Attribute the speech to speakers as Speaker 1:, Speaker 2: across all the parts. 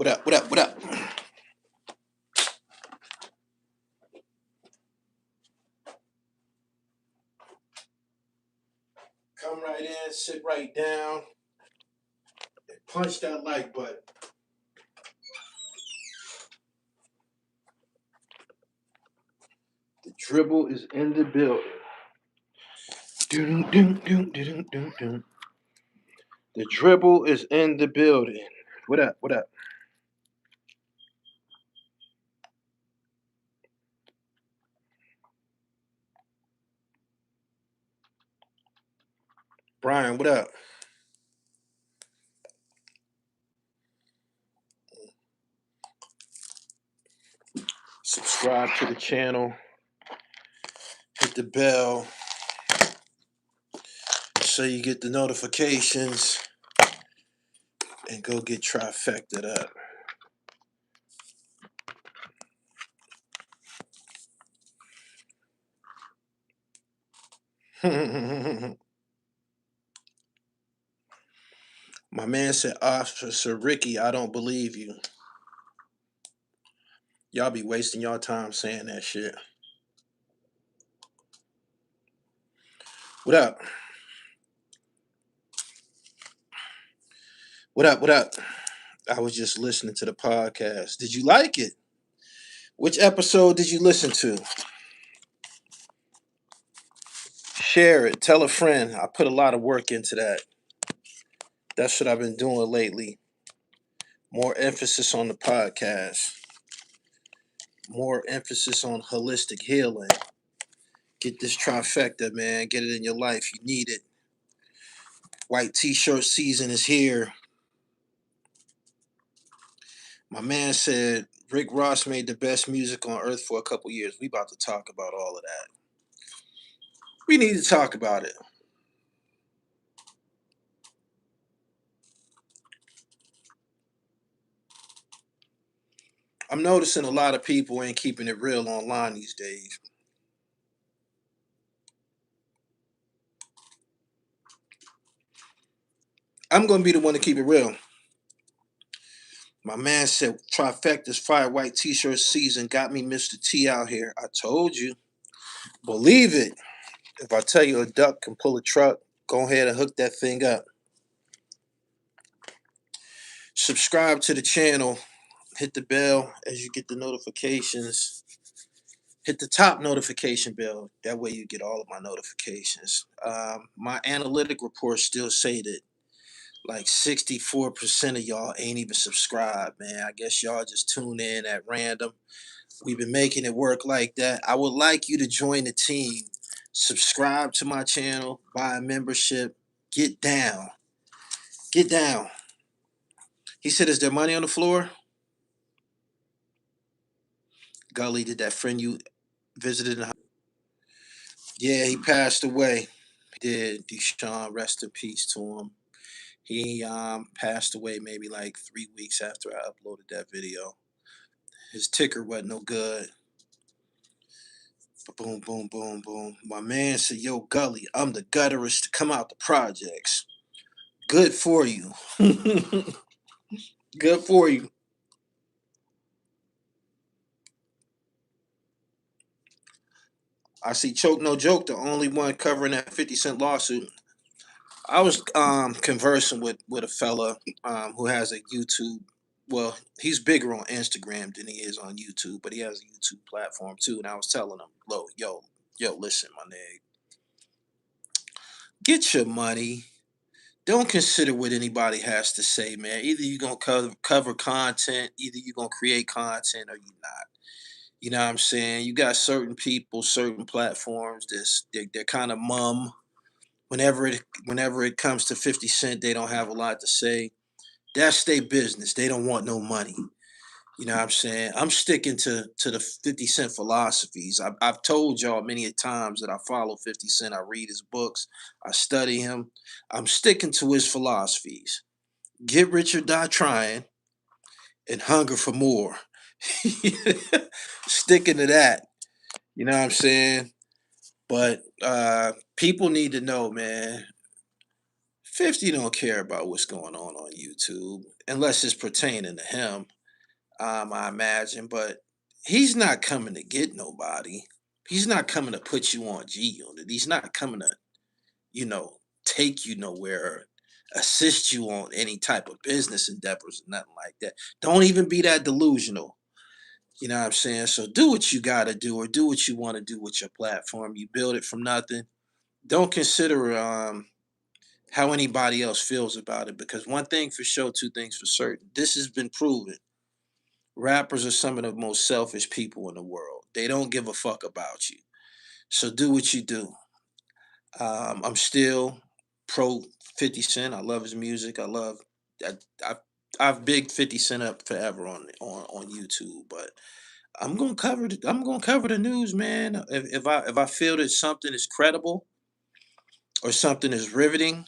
Speaker 1: What up? What up? What up? Come right in, sit right down, and punch that like button. The dribble is in the building. The dribble is in the building. What up? What up? Brian, what up? Subscribe to the channel. Hit the bell so you get the notifications and go get trifected up. My man said, Officer Ricky, I don't believe you. Y'all be wasting y'all time saying that shit. What up? What up? What up? I was just listening to the podcast. Did you like it? Which episode did you listen to? Share it. Tell a friend. I put a lot of work into that. That's what I've been doing lately. More emphasis on the podcast. More emphasis on holistic healing. Get this trifecta, man. Get it in your life. You need it. White t-shirt season is here. My man said Rick Ross made the best music on earth for a couple years. We about to talk about all of that. We need to talk about it. I'm noticing a lot of people ain't keeping it real online these days. I'm gonna be the one to keep it real. My man said trifecta's fire white t-shirt season got me Mr. T out here. I told you. Believe it. If I tell you a duck can pull a truck, go ahead and hook that thing up. Subscribe to the channel. Hit the bell as you get the notifications. Hit the top notification bell. That way you get all of my notifications. My analytic reports still say that like 64% of y'all ain't even subscribed, man. I guess y'all just tune in at random. We've been making it work like that. I would like you to join the team. Subscribe to my channel, buy a membership, get down. Get down. He said, is there money on the floor? Gully, did that friend you visited? Yeah, he passed away. He did. Deshaun, rest in peace to him. He passed away maybe like 3 weeks after I uploaded that video. His ticker wasn't no good. Boom, boom, boom, boom. My man said, yo, Gully, I'm the gutterist to come out the projects. Good for you. Good for you. I see Choke No Joke, the only one covering that 50 Cent lawsuit. I was conversing with a fella who has a YouTube. Well, he's bigger on Instagram than he is on YouTube, but he has a YouTube platform too. And I was telling him, yo, listen, my nigga, get your money. Don't consider what anybody has to say, man. Either you're gonna cover content, either you're gonna create content, or you're not. You know what I'm saying? You got certain people, certain platforms they're kind of mum. Whenever it comes to 50 Cent, they don't have a lot to say. That's their business. They don't want no money. You know what I'm saying? I'm sticking to the 50 Cent philosophies. I've told y'all many a times that I follow 50 Cent. I read his books. I study him. I'm sticking to his philosophies. Get rich or die trying and hunger for more. Sticking to that. You know what I'm saying? But people need to know, man. 50 don't care about what's going on YouTube unless it's pertaining to him. I imagine, but he's not coming to get nobody. He's not coming to put you on G Unit. He's not coming to, you know, take you nowhere or assist you on any type of business endeavors or nothing like that. Don't even be that delusional. You know what I'm saying? So do what you gotta do or do what you want to do with your platform. You build it from nothing. Don't consider how anybody else feels about it, because one thing for sure, two things for certain. This has been proven. Rappers are some of the most selfish people in the world. They don't give a fuck about you. So do what you do. I'm still pro 50 Cent. I love his music. I, I I've big 50 Cent up forever on YouTube, but I'm gonna cover the news, man. If I feel that something is credible or something is riveting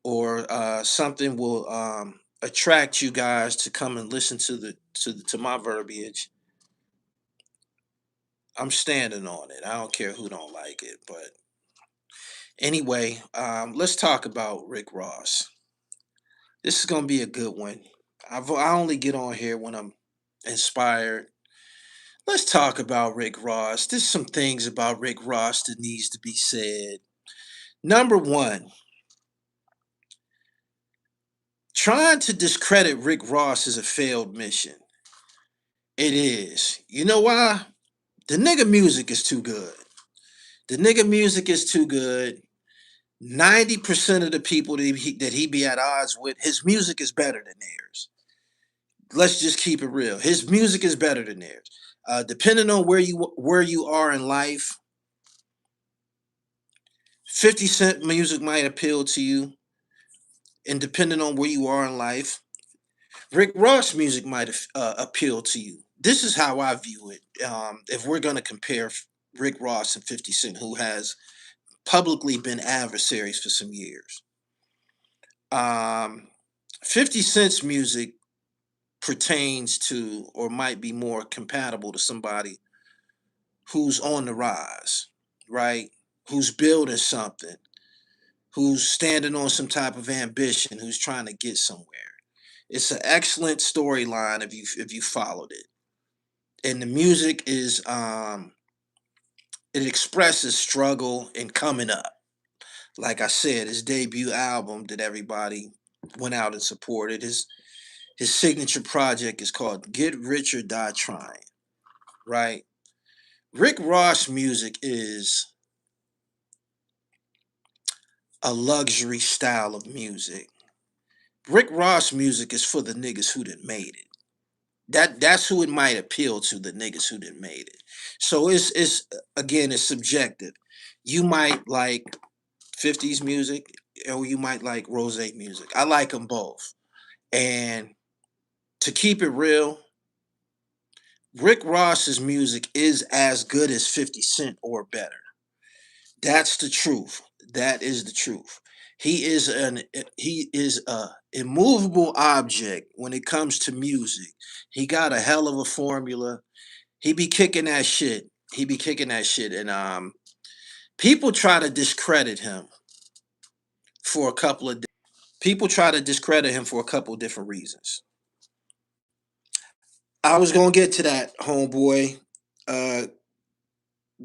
Speaker 1: or something will attract you guys to come and listen to my verbiage, I'm standing on it. I don't care who don't like it. But anyway, let's talk about Rick Ross. This is gonna be a good one. I only get on here when I'm inspired. Let's talk about Rick Ross. There's some things about Rick Ross that needs to be said. Number one, trying to discredit Rick Ross is a failed mission. It is. You know why? The nigga music is too good. The nigga music is too good. 90% of the people that he be at odds with, his music is better than theirs. Let's just keep it real. His music is better than theirs. Depending on where you are in life, 50 Cent music might appeal to you, and depending on where you are in life, Rick Ross music might appeal to you. This is how I view it. If we're gonna compare Rick Ross and 50 Cent, who has publicly been adversaries for some years, um, 50 Cent's music pertains to or might be more compatible to somebody who's on the rise, right? Who's building something, who's standing on some type of ambition, who's trying to get somewhere. It's an excellent storyline if you followed it. And the music is it expresses struggle and coming up. Like I said, his debut album that everybody went out and supported. His signature project is called Get Rich or Die Trying, right? Rick Ross music is a luxury style of music. Rick Ross music is for the niggas who done made it. That's who it might appeal to, the niggas who done made it. So it's again, it's subjective. You might like 50s music or you might like rose music. I like them both. And to keep it real, Rick Ross's music is as good as 50 Cent or better. That's the truth. That is the truth. He is a immovable object when it comes to music. He got a hell of a formula. He be kicking that shit. He be kicking that shit. And people try to discredit him for a couple of people try to discredit him for a couple of different reasons. I was gonna get to that, homeboy. Uh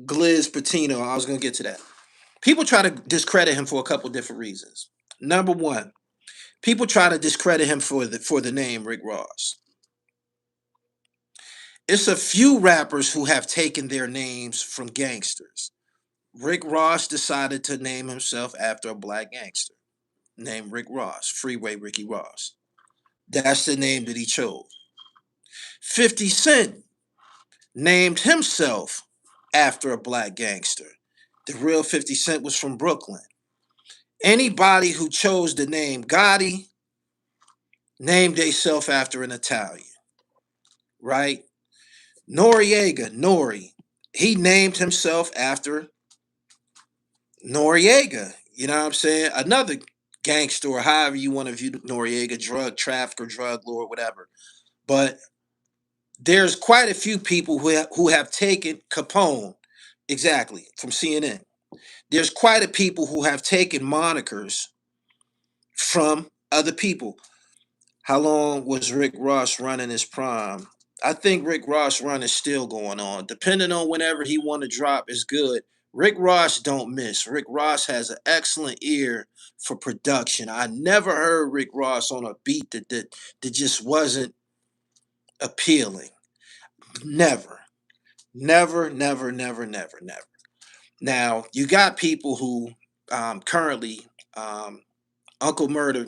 Speaker 1: Gliz Patino. I was gonna get to that. People try to discredit him for a couple different reasons. Number one, people try to discredit him for the name Rick Ross. It's a few rappers who have taken their names from gangsters. Rick Ross decided to name himself after a black gangster named Rick Ross, Freeway Ricky Ross. That's the name that he chose. 50 Cent named himself after a black gangster. The real 50 Cent was from Brooklyn. Anybody who chose the name Gotti named themselves after an Italian, right? Noriega, Nori, he named himself after Noriega. You know what I'm saying? Another gangster, or however you want to view Noriega, drug trafficker, drug lord, whatever. But there's quite a few people who have taken Capone, exactly, from CNN. There's quite a people who have taken monikers from other people. How long was Rick Ross running his prime? I think Rick Ross run is still going on. Depending on whenever he want to drop is good. Rick Ross don't miss. Rick Ross has an excellent ear for production. I never heard Rick Ross on a beat that just wasn't appealing. Never. Never, never, never, never, never. Now, you got people who currently, Uncle Murder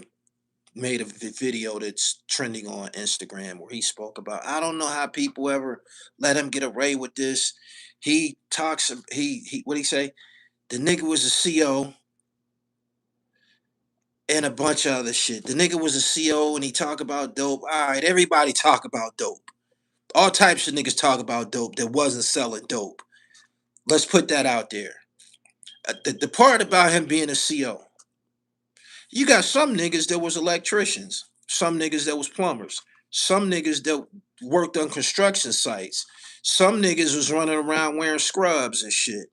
Speaker 1: made a video that's trending on Instagram where he spoke about, I don't know how people ever let him get away with this. He talks, he what he say? The nigga was a CO and a bunch of other shit. The nigga was a CO and he talk about dope. All right, everybody talk about dope. All types of niggas talk about dope that wasn't selling dope. Let's put that out there. The part about him being a CO, you got some niggas that was electricians, some niggas that was plumbers, some niggas that worked on construction sites, some niggas was running around wearing scrubs and shit.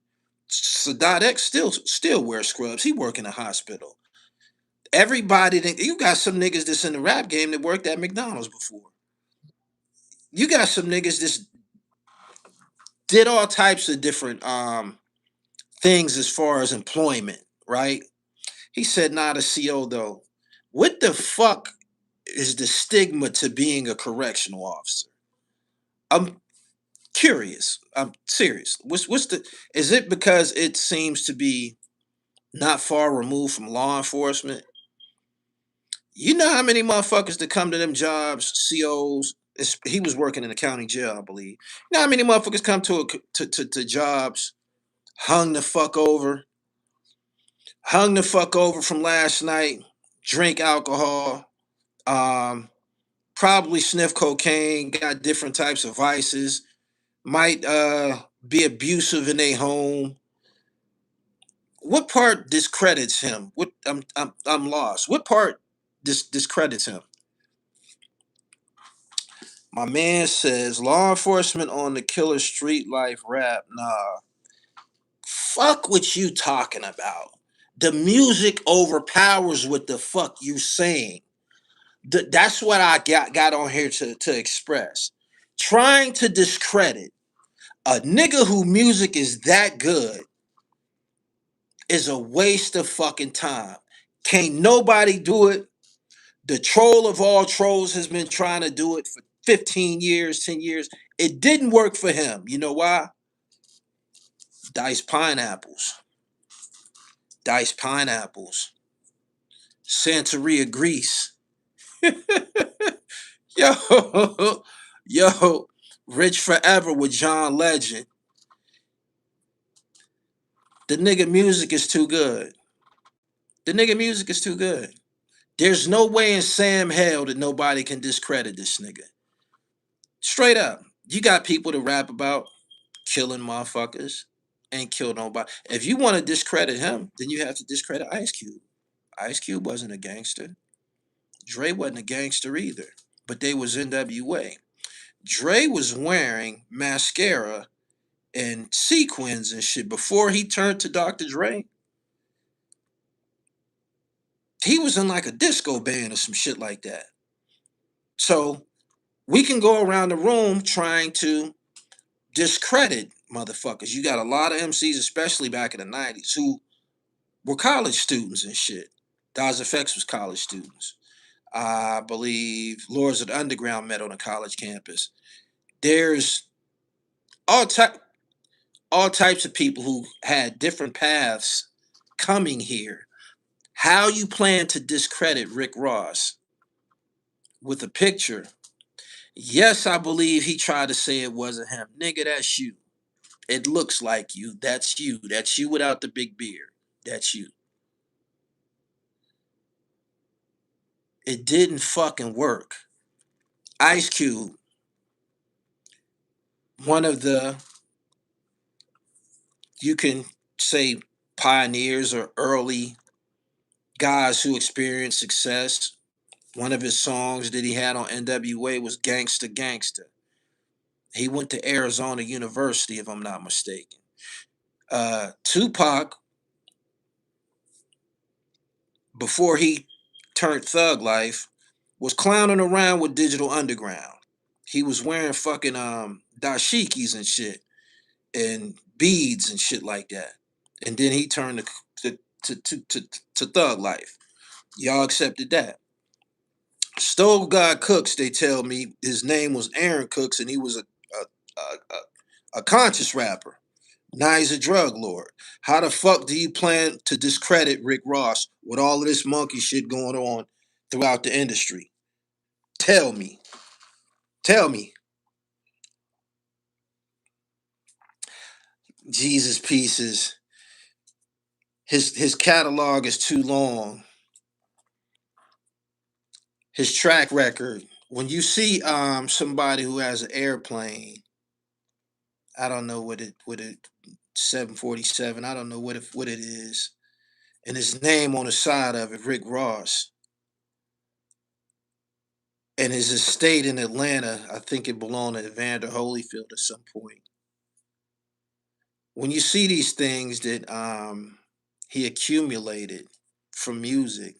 Speaker 1: Sadat X still wears scrubs. He work in a hospital. Everybody that you got some niggas that's in the rap game that worked at McDonald's before. You got some niggas that did all types of different things as far as employment, right? He said not a CO though. What the fuck is the stigma to being a correctional officer? I'm curious. I'm serious. What's the is it because it seems to be not far removed from law enforcement? You know how many motherfuckers that come to them jobs, COs, he was working in the county jail, I believe. You know how many motherfuckers come to jobs hung the fuck over, hung the fuck over from last night, drink alcohol, um, probably sniff cocaine, got different types of vices, might be abusive in their home. What part discredits him? What I'm lost. What part discredits him? My man says law enforcement on the killer street life rap. Nah, fuck what you talking about. The music overpowers what the fuck you saying. That's what I got on here to express. Trying to discredit a nigga who music is that good is a waste of fucking time. Can't nobody do it. The troll of all trolls has been trying to do it for 15 years, 10 years. It didn't work for him. You know why? Diced pineapples. Diced pineapples. Santeria grease. Yo, yo, Rich Forever with John Legend. The nigga music is too good. The nigga music is too good. There's no way in Sam Hell that nobody can discredit this nigga. Straight up. You got people to rap about killing motherfuckers. Ain't killed nobody. If you want to discredit him, then you have to discredit Ice Cube. Ice Cube wasn't a gangster. Dre wasn't a gangster either. But they was NWA. Dre was wearing mascara and sequins and shit before he turned to Dr. Dre. He was in like a disco band or some shit like that. So we can go around the room trying to discredit motherfuckers. You got a lot of MCs, especially back in the 90s, who were college students and shit. Daz Effects was college students. I believe Lords of the Underground met on a college campus. There's all type all types of people who had different paths coming here. How you plan to discredit Rick Ross with a picture? Yes, I believe he tried to say it wasn't him. Nigga, that's you. It looks like you. That's you. That's you without the big beard. That's you. It didn't fucking work. Ice Cube, one of the, you can say, pioneers or early guys who experienced success. One of his songs that he had on NWA was Gangsta Gangsta. He went to Arizona University, if I'm not mistaken. Tupac, before he turned thug life, was clowning around with Digital Underground. He was wearing fucking dashikis and shit and beads and shit like that. And then he turned to thug life. Y'all accepted that. Stove God Cooks, they tell me his name was Aaron Cooks, and he was a conscious rapper. Now he's a drug lord. How the fuck do you plan to discredit Rick Ross with all of this monkey shit going on throughout the industry? Tell me. Tell me. Jesus pieces. His catalog is too long. His track record. When you see somebody who has an airplane, I don't know what it 747, I don't know what it is, and his name on the side of it, Rick Ross, and his estate in Atlanta, I think it belonged to Evander Holyfield at some point. When you see these things that he accumulated from music,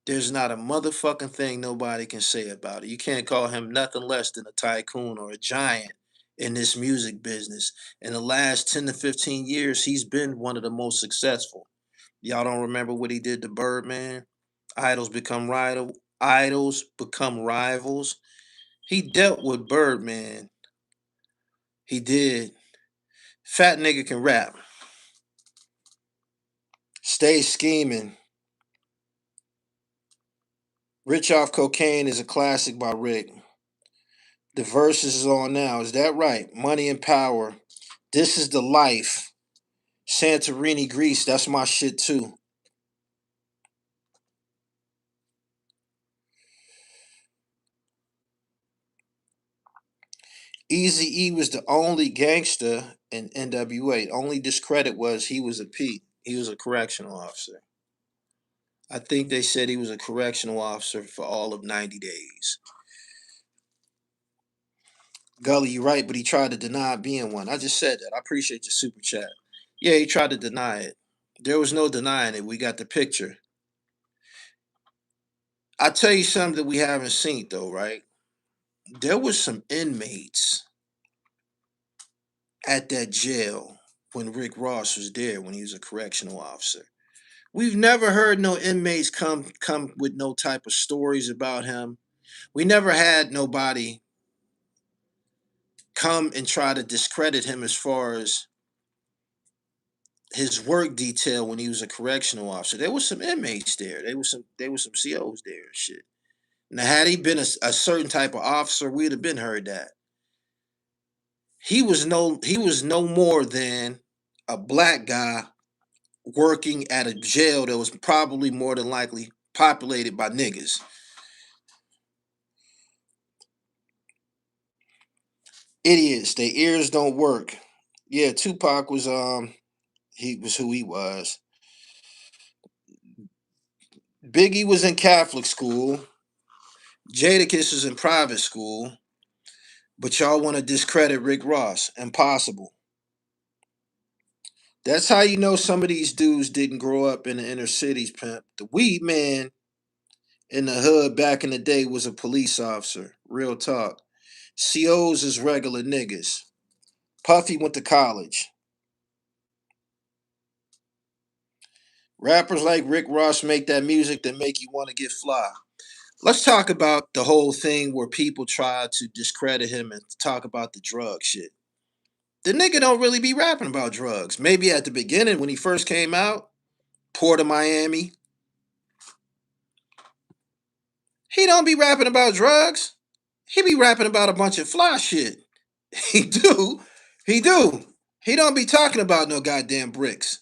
Speaker 1: there's not a motherfucking thing nobody can say about it. You can't call him nothing less than a tycoon or a giant in this music business. In the last 10 to 15 years, he's been one of the most successful. Y'all don't remember what he did to Birdman? Idols become rivals. He dealt with Birdman. He did. Fat nigga can rap. Stay scheming. Rich off cocaine is a classic by Rick. The verses is on now. Is that right? Money and power. This is the life. Santorini, Greece. That's my shit too. Easy E was the only gangster in NWA. Only discredit was he was a P. He was a correctional officer. I think they said he was a correctional officer for all of 90 days. Gully, you're right, but he tried to deny being one. I just said that. I appreciate your super chat. Yeah, he tried to deny it. There was no denying it. We got the picture. I'll tell you something that we haven't seen though, right? There was some inmates at that jail when Rick Ross was there when he was a correctional officer. We've never heard no inmates come with no type of stories about him. We never had nobody come and try to discredit him as far as his work detail when he was a correctional officer. There was some inmates there. There was some COs there and shit. Now had he been a certain type of officer, we'd have been heard that. He was no more than a black guy working at a jail that was probably more than likely populated by niggas. Idiots, their ears don't work. Yeah, Tupac was he was who he was. Biggie was in Catholic school. Jadakiss is in private school. But y'all want to discredit Rick Ross. Impossible. That's how you know some of these dudes didn't grow up in the inner cities, pimp. The weed man in the hood back in the day was a police officer. Real talk. COs is regular niggas. Puffy went to college. Rappers like Rick Ross make that music that make you want to get fly. Let's talk about the whole thing where people try to discredit him and talk about the drug shit. The nigga don't really be rapping about drugs. Maybe at the beginning when he first came out, Port of Miami, he don't be rapping about drugs. He be rapping about a bunch of fly shit. He do. He do. He don't be talking about no goddamn bricks.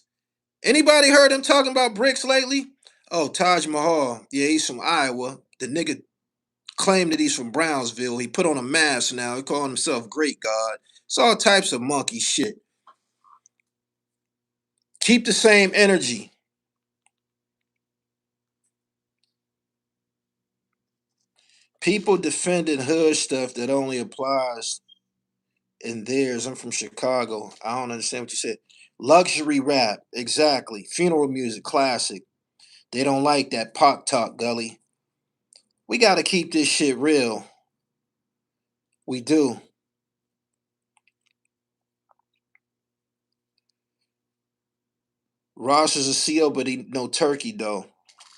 Speaker 1: Anybody heard him talking about bricks lately? Oh, Taj Mahal. Yeah, he's from Iowa. The nigga claimed that he's from Brownsville. He put on a mask now. He calling himself Great God. It's all types of monkey shit. Keep the same energy. People defending hood stuff that only applies in theirs. I'm from Chicago. I don't understand what you said. Luxury rap, exactly. Funeral music, classic. They don't like that pop talk, Gully. We got to keep this shit real. We do. Ross is a CO, but he no turkey though.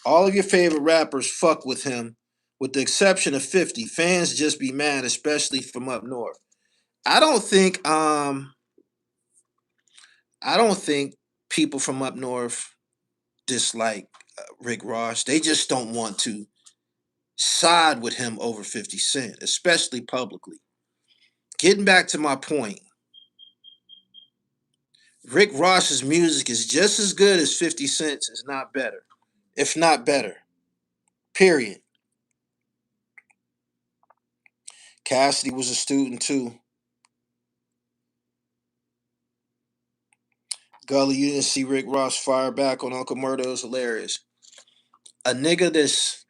Speaker 1: All of your favorite rappers fuck with him, with the exception of 50. Fans just be mad, especially from up north. I don't think I don't think people from up north dislike Rick Ross. They just don't want to side with him over 50 Cent, especially publicly. Getting back to my point, Rick Ross's music is just as good as 50 Cent's, is not better. If not better. Period. Cassidy was a student too. Gully, you didn't see Rick Ross fire back on Uncle Murder. It was hilarious. A nigga that's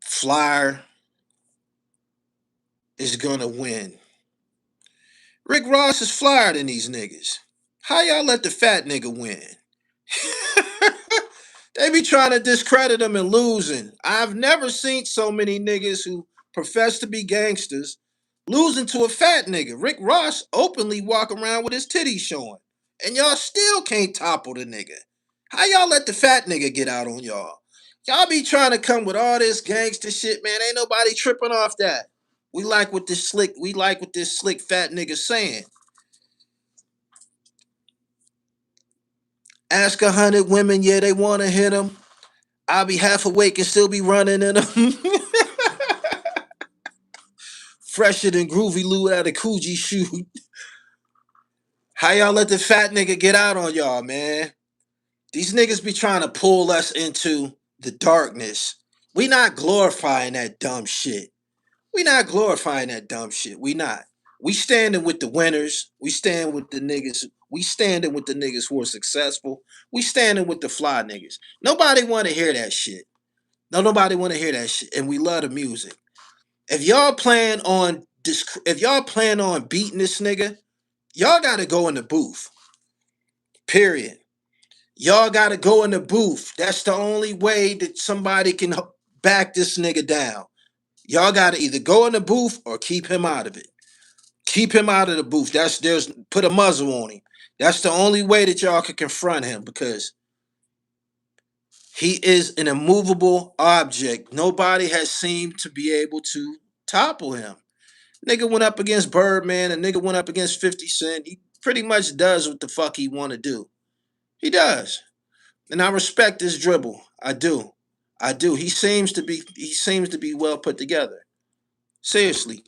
Speaker 1: flyer is gonna win. Rick Ross is flyer than these niggas. How y'all let the fat nigga win? They be trying to discredit him and losing. I've never seen so many niggas who profess to be gangsters losing to a fat nigga. Rick Ross openly walk around with his titties showing. And y'all still can't topple the nigga. How y'all let the fat nigga get out on y'all? Y'all be trying to come with all this gangster shit, man. Ain't nobody tripping off that. We like what this slick fat nigga saying. Ask 100 women, yeah, they wanna hit him. I'll be half awake and still be running in them. Fresher than Groovy Lou at a Coogee shoot. How y'all let the fat nigga get out on y'all, man? These niggas be trying to pull us into the darkness. We not glorifying that dumb shit. We not glorifying that dumb shit. We not. We standing with the winners. We stand with the niggas. We standing with the niggas who are successful. We standing with the fly niggas. Nobody want to hear that shit. No, nobody want to hear that shit. And we love the music. If y'all plan on beating this nigga, y'all gotta go in the booth. Period. Y'all gotta go in the booth. That's the only way that somebody can back this nigga down. Y'all gotta either go in the booth or keep him out of it. Keep him out of the booth. There's put a muzzle on him. That's the only way that y'all can confront him because he is an immovable object. Nobody has seemed to be able to topple him. Nigga went up against Birdman, and nigga went up against 50 Cent. He pretty much does what the fuck he want to do. He does. And I respect his dribble. I do. I do. He seems to be well put together. Seriously.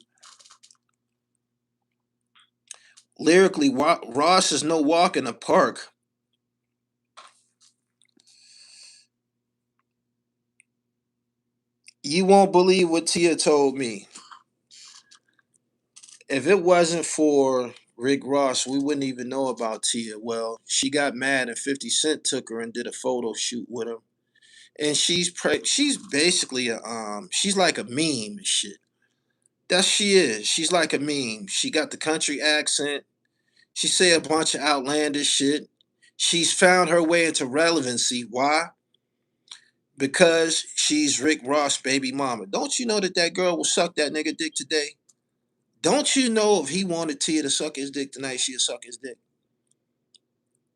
Speaker 1: Lyrically, Ross is no walk in the park. You won't believe what Tia told me. If it wasn't for Rick Ross, we wouldn't even know about Tia. Well, she got mad and 50 Cent took her and did a photo shoot with him. And she's basically she's like a meme and shit. She is. She's like a meme. She got the country accent. She say a bunch of outlandish shit. She's found her way into relevancy. Why? Because she's Rick Ross' baby mama. Don't you know that girl will suck that nigga dick today? Don't you know if he wanted Tia to suck his dick tonight, she'd suck his dick?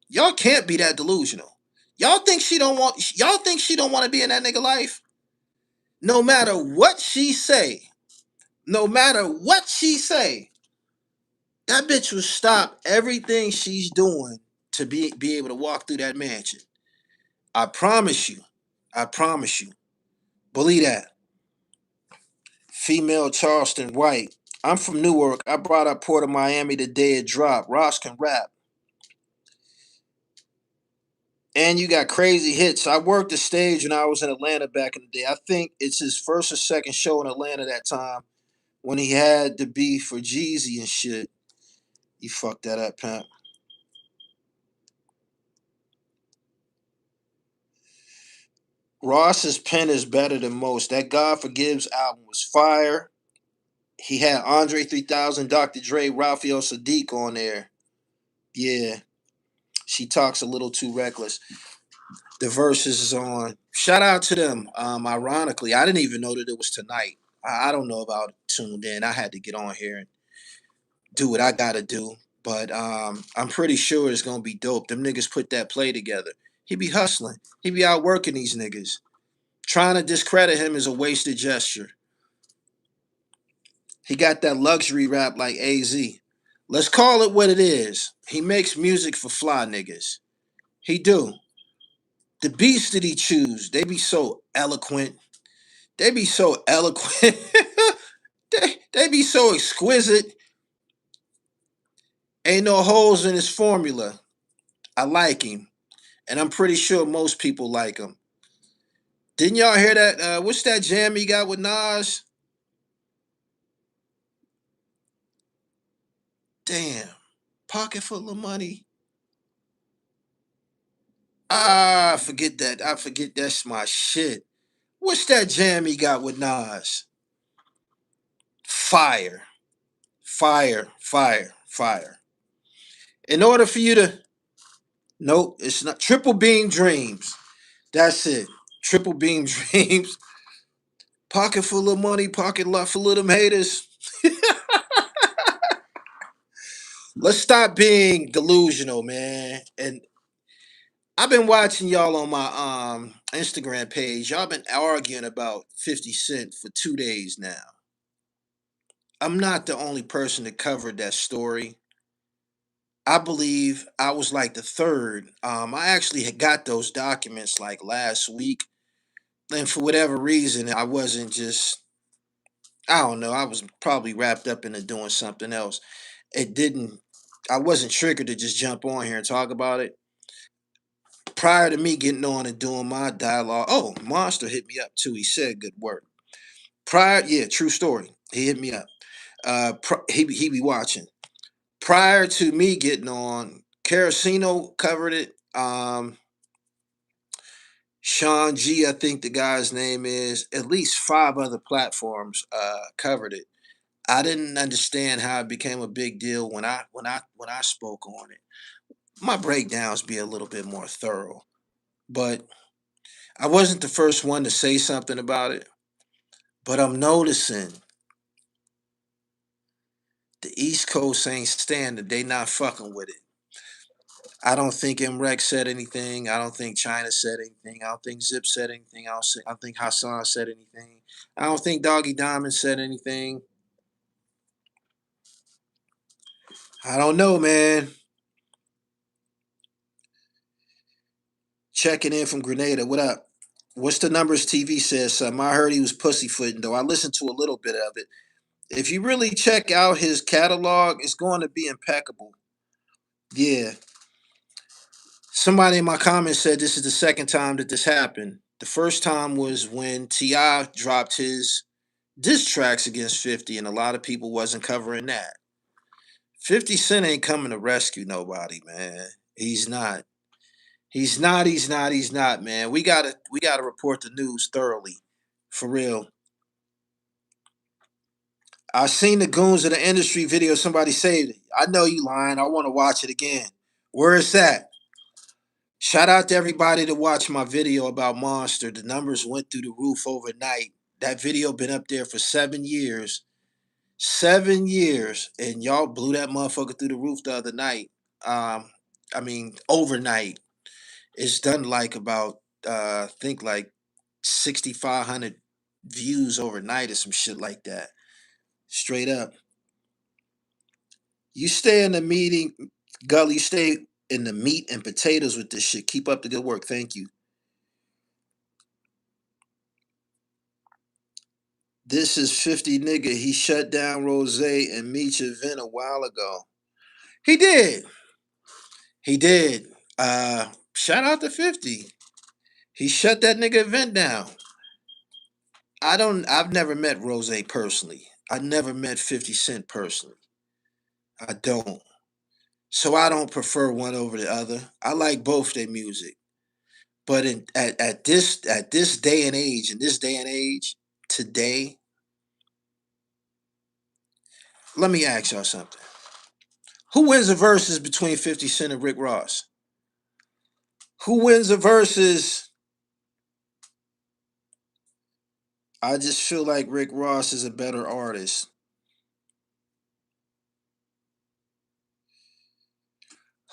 Speaker 1: Y'all can't be that delusional. Y'all think she don't want to be in that nigga life? No matter what she say, no matter what she say, that bitch will stop everything she's doing to be able to walk through that mansion. I promise you. I promise you. Believe that. Female Charleston White. I'm from Newark. I brought up Port of Miami the day it dropped. Ross can rap. And you got crazy hits. I worked the stage when I was in Atlanta back in the day. I think it's his first or second show in Atlanta that time when he had the beef for Jeezy and shit. You fucked that up, pimp. Ross's pen is better than most. That God Forgives album was fire. He had Andre 3000, Dr. Dre, Raphael Sadiq on there. Yeah, she talks a little too reckless. The verses is on. Shout out to them. Ironically, I didn't even know that it was tonight. I don't know about tuned in. I had to get on here and do what I gotta do. But I'm pretty sure it's gonna be dope. Them niggas put that play together. He be hustling. He be outworking these niggas. Trying to discredit him is a wasted gesture. He got that luxury rap like AZ. Let's call it what it is. He makes music for fly niggas. He do. The beats that he choose, they be so eloquent. They be so eloquent. they be so exquisite. Ain't no holes in his formula. I like him. And I'm pretty sure most people like him. Didn't y'all hear that? What's that jam he got with Nas? Damn. Pocket full of money. Ah, forget that. I forget that's my shit. What's that jam he got with Nas? Fire. Fire. Fire. Fire. In order for you to. Nope, it's not. Triple Beam Dreams. That's it. Triple Beam Dreams. Pocket full of money, pocket lot full of them haters. Let's stop being delusional, man. And I've been watching y'all on my Instagram page. Y'all been arguing about 50 Cent for 2 days now. I'm not the only person that covered that story. I believe I was like the third. I actually had got those documents like last week. And for whatever reason, I wasn't just, I don't know, I was probably wrapped up into doing something else. It didn't, I wasn't triggered to just jump on here and talk about it. Prior to me getting on and doing my dialogue, oh, Monster hit me up too. He said good work. Prior, yeah, true story. He hit me up. He be watching. Prior to me getting on, Carasino covered it. Sean G, I think the guy's name is. At least five other platforms covered it. I didn't understand how it became a big deal when I spoke on it. My breakdowns be a little bit more thorough, but I wasn't the first one to say something about it. But I'm noticing the East Coast ain't standing. They not fucking with it. I don't think MREX said anything. I don't think China said anything. I don't think Zip said anything. I don't think Hassan said anything. I don't think Doggy Diamond said anything. I don't know, man. Checking in from Grenada. What up? What's the numbers TV says something? I heard he was pussyfooting though. I listened to a little bit of it. If you really check out his catalog, it's going to be impeccable. Yeah. Somebody in my comments said this is the second time that this happened. The first time was when T.I. dropped his diss tracks against 50, and a lot of people wasn't covering that. 50 Cent ain't coming to rescue nobody, man. He's not. He's not, man. We gotta report the news thoroughly. For real. I seen the Goons of the Industry video. Somebody saved it. I know you lying. I want to watch it again. Where is that? Shout out to everybody that watched my video about Monster. The numbers went through the roof overnight. That video been up there for 7 years. 7 years. And y'all blew that motherfucker through the roof the other night. I mean, overnight. It's done like about I think like 6,500 views overnight or some shit like that. Straight up. You stay in the meeting, Gully, you stay in the meat and potatoes with this shit. Keep up the good work. Thank you. This is 50 nigga. He shut down Rose and Meech event a while ago. He did. He did. Shout out to 50. He shut that nigga event down. I've never met Rose personally. I never met 50 Cent personally. I don't. So I don't prefer one over the other. I like both their music. But at this day and age, today, let me ask y'all something. Who wins the verses between 50 Cent and Rick Ross? Who wins the versus? I just feel like Rick Ross is a better artist.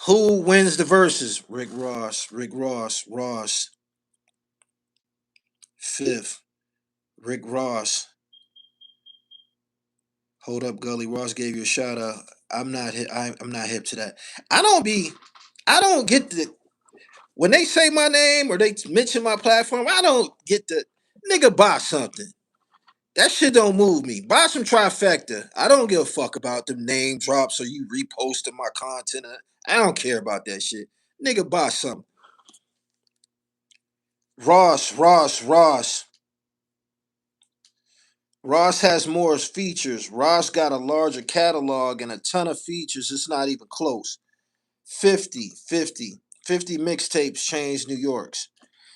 Speaker 1: Who wins the verses? Rick Ross. Rick Ross. Ross. Fifth. Rick Ross. Hold up, Gully. Ross gave you a shout out. I'm not hip. I'm not hip to that. I don't be. I don't get the when they say my name or they mention my platform. I don't get the nigga buy something. That shit don't move me. Buy some trifecta. I don't give a fuck about the name drops or you reposting my content. I don't care about that shit. Nigga buy something. Ross. Ross has more features. Ross got a larger catalog and a ton of features. It's not even close. 50 mixtapes changed New York's.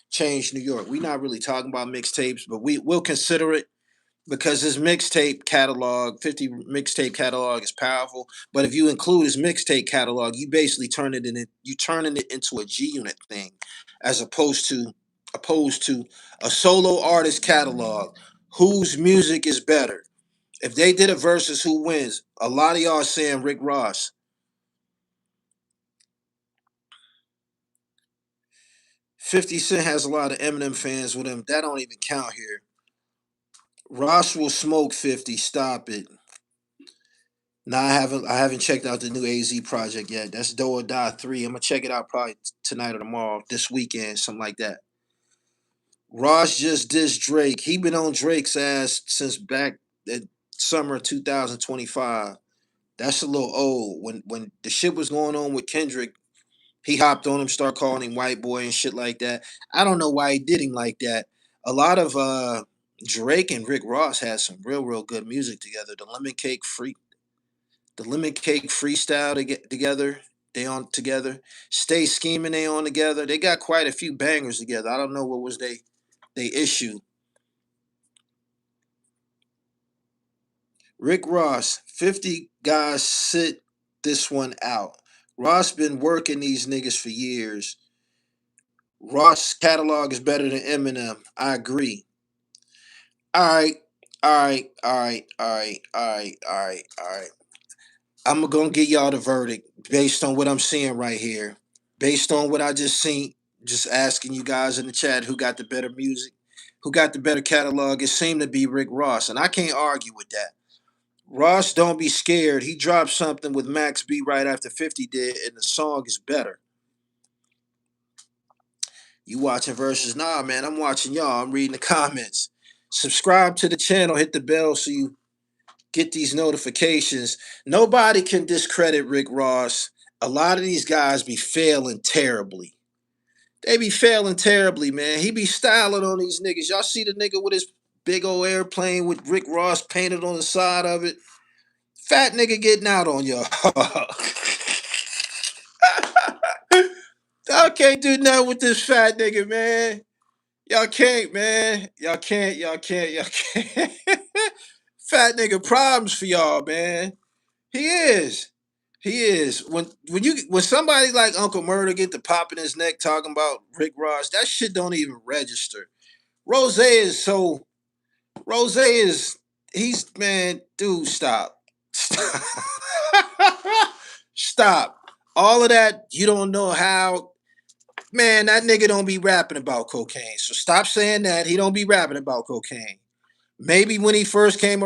Speaker 1: Changed New York. We're not really talking about mixtapes, but we'll consider it because his mixtape catalog, 50 mixtape catalog is powerful. But if you include his mixtape catalog, you basically turning it into a G unit thing, as opposed to a solo artist catalog. Whose music is better? If they did a versus who wins, a lot of y'all saying Rick Ross. 50 Cent has a lot of Eminem fans with him. That don't even count here. Ross will smoke 50. Stop it. No, I haven't checked out the new AZ project yet. That's Do or Die 3. I'm gonna check it out probably tonight or tomorrow, this weekend, something like that. Ross just dissed Drake. He been on Drake's ass since back in summer 2025. That's a little old. When the shit was going on with Kendrick, he hopped on him, started calling him white boy and shit like that. I don't know why he did him like that. A lot of Drake and Rick Ross had some real good music together. The Lemon Cake freestyle to get together. They on together. Stay scheming. They on together. They got quite a few bangers together. I don't know what was they issue. Rick Ross, 50 guys sit this one out. Ross been working these niggas for years. Ross catalog is better than Eminem. I agree. All right, all right. I'm gonna get y'all the verdict based on what I'm seeing right here. Based on what I just seen, just asking you guys in the chat who got the better music, who got the better catalog. It seemed to be Rick Ross, and I can't argue with that. Ross, don't be scared. He dropped something with Max B right after 50 did, and the song is better. You watching versus? Nah, man, I'm watching y'all. I'm reading the comments. Subscribe to the channel, hit the bell so you get these notifications. Nobody can discredit Rick Ross. A lot of these guys be failing terribly. They be failing terribly, man. He be styling on these niggas. Y'all see the nigga with his big old airplane with Rick Ross painted on the side of it? Fat nigga getting out on y'all. Y'all can't do nothing with this fat nigga, man. Y'all can't, man. Y'all can't. Fat nigga problems for y'all, man. He is. He is. When somebody like Uncle Murder get to popping his neck talking about Rick Ross, that shit don't even register. Rose is so Rose is he's man, dude, stop. Stop. Stop. All of that, you don't know how. Man, that nigga don't be rapping about cocaine. So stop saying that. He don't be rapping about cocaine. Maybe when he first came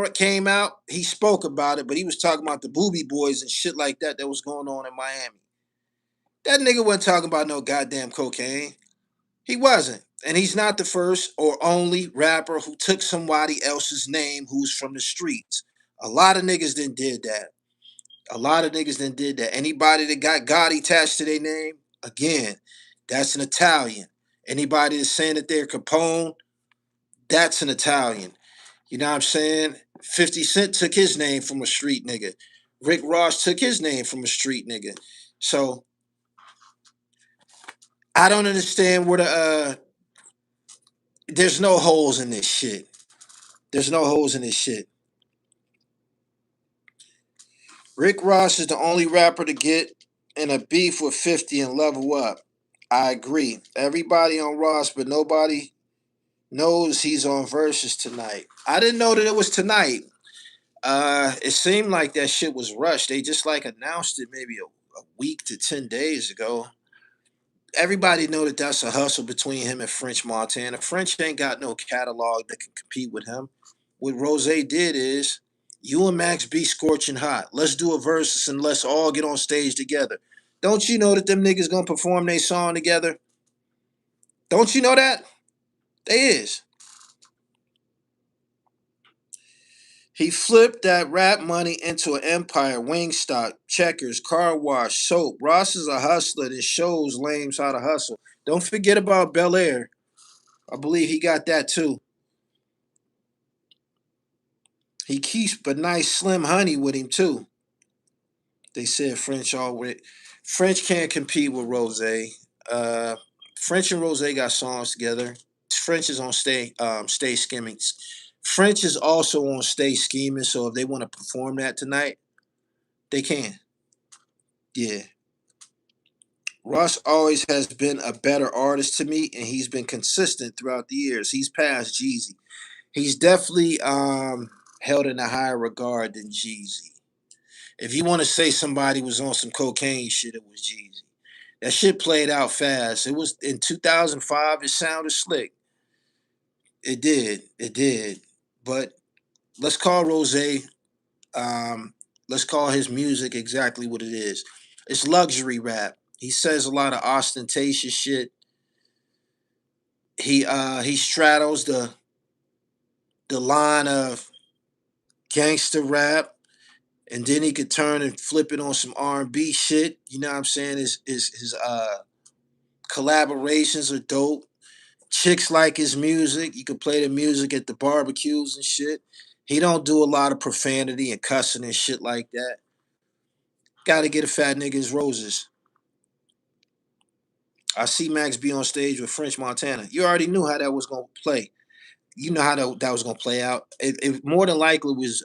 Speaker 1: out, he spoke about it, but he was talking about the booby boys and shit like that was going on in Miami. That nigga wasn't talking about no goddamn cocaine. He wasn't. And he's not the first or only rapper who took somebody else's name who's from the streets. A lot of niggas then did that. A lot of niggas then did that. Anybody that got Gotti attached to their name, again, that's an Italian. Anybody that's saying that they're Capone, that's an Italian. You know what I'm saying? 50 Cent took his name from a street nigga. Rick Ross took his name from a street nigga. So I don't understand where there's no holes in this shit. There's no holes in this shit. Rick Ross is the only rapper to get in a beef with 50 and level up. I agree. Everybody on Ross, but nobody knows he's on Versus tonight. I didn't know that it was tonight. It seemed like that shit was rushed. They just like announced it maybe a week to 10 days ago. Everybody know that that's a hustle between him and French Montana. French ain't got no catalog that can compete with him. What Rose did is, you and Max be scorching hot. Let's do a versus and let's all get on stage together. Don't you know that them niggas gonna perform their song together? Don't you know that? They is. He flipped that rap money into an empire, Wingstop, Checkers, car wash, soap. Ross is a hustler that shows lames how to hustle. Don't forget about Bel Air. I believe he got that too. He keeps a nice slim honey with him too. They said French already. French can't compete with Rose. Uh, French and Rose got songs together. French is on Stay Skimming. French is also on Stay Scheming. So if they want to perform that tonight, they can. Yeah. Ross always has been a better artist to me, and he's been consistent throughout the years. He's past Jeezy. He's definitely held in a higher regard than Jeezy. If you want to say somebody was on some cocaine shit, it was Jeezy. That shit played out fast. It was in 2005. It sounded slick. It did. It did. But let's call Rose. Um, let's call his music exactly what it is. It's luxury rap. He says a lot of ostentatious shit. He straddles the line of gangster rap, and then he could turn and flip it on some R&B shit. You know what I'm saying? His collaborations are dope. Chicks like his music. You can play the music at the barbecues and shit. He don't do a lot of profanity and cussing and shit like that. Got to get a fat nigga his roses. I see Max be on stage with French Montana. You already knew how that was gonna play. You know how that was gonna play out. It more than likely was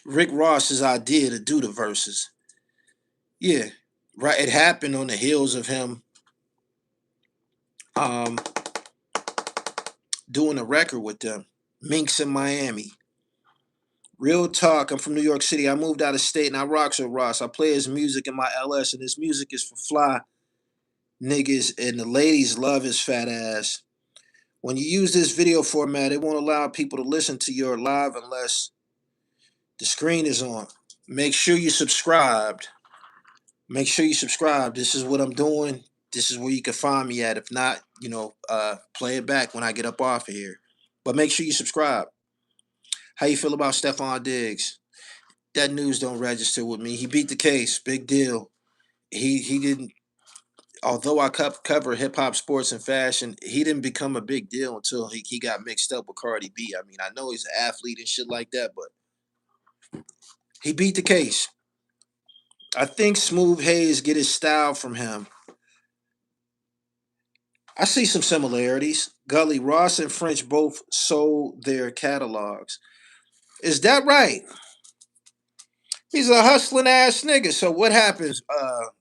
Speaker 1: Rick Ross's idea to do the verses. Yeah, right. It happened on the heels of him um, doing a record with them. Minx in Miami. Real talk. I'm from New York City. I moved out of state and I rocks with Ross. I play his music in my LS, and his music is for fly niggas, and the ladies love his fat ass. When you use this video format, it won't allow people to listen to your live unless the screen is on. Make sure you subscribed. Make sure you subscribe. This is what I'm doing. This is where you can find me at. If not, play it back when I get up off of here. But make sure you subscribe. How you feel about Stephon Diggs? That news don't register with me. He beat the case. Big deal. He didn't. Although I cover hip hop, sports, and fashion, he didn't become a big deal until he got mixed up with Cardi B. I mean, I know he's an athlete and shit like that, but he beat the case. I think Smooth Hayes get his style from him. I see some similarities. Gully, Ross, and French both sold their catalogs. Is that right? He's a hustling ass nigga. So what happens,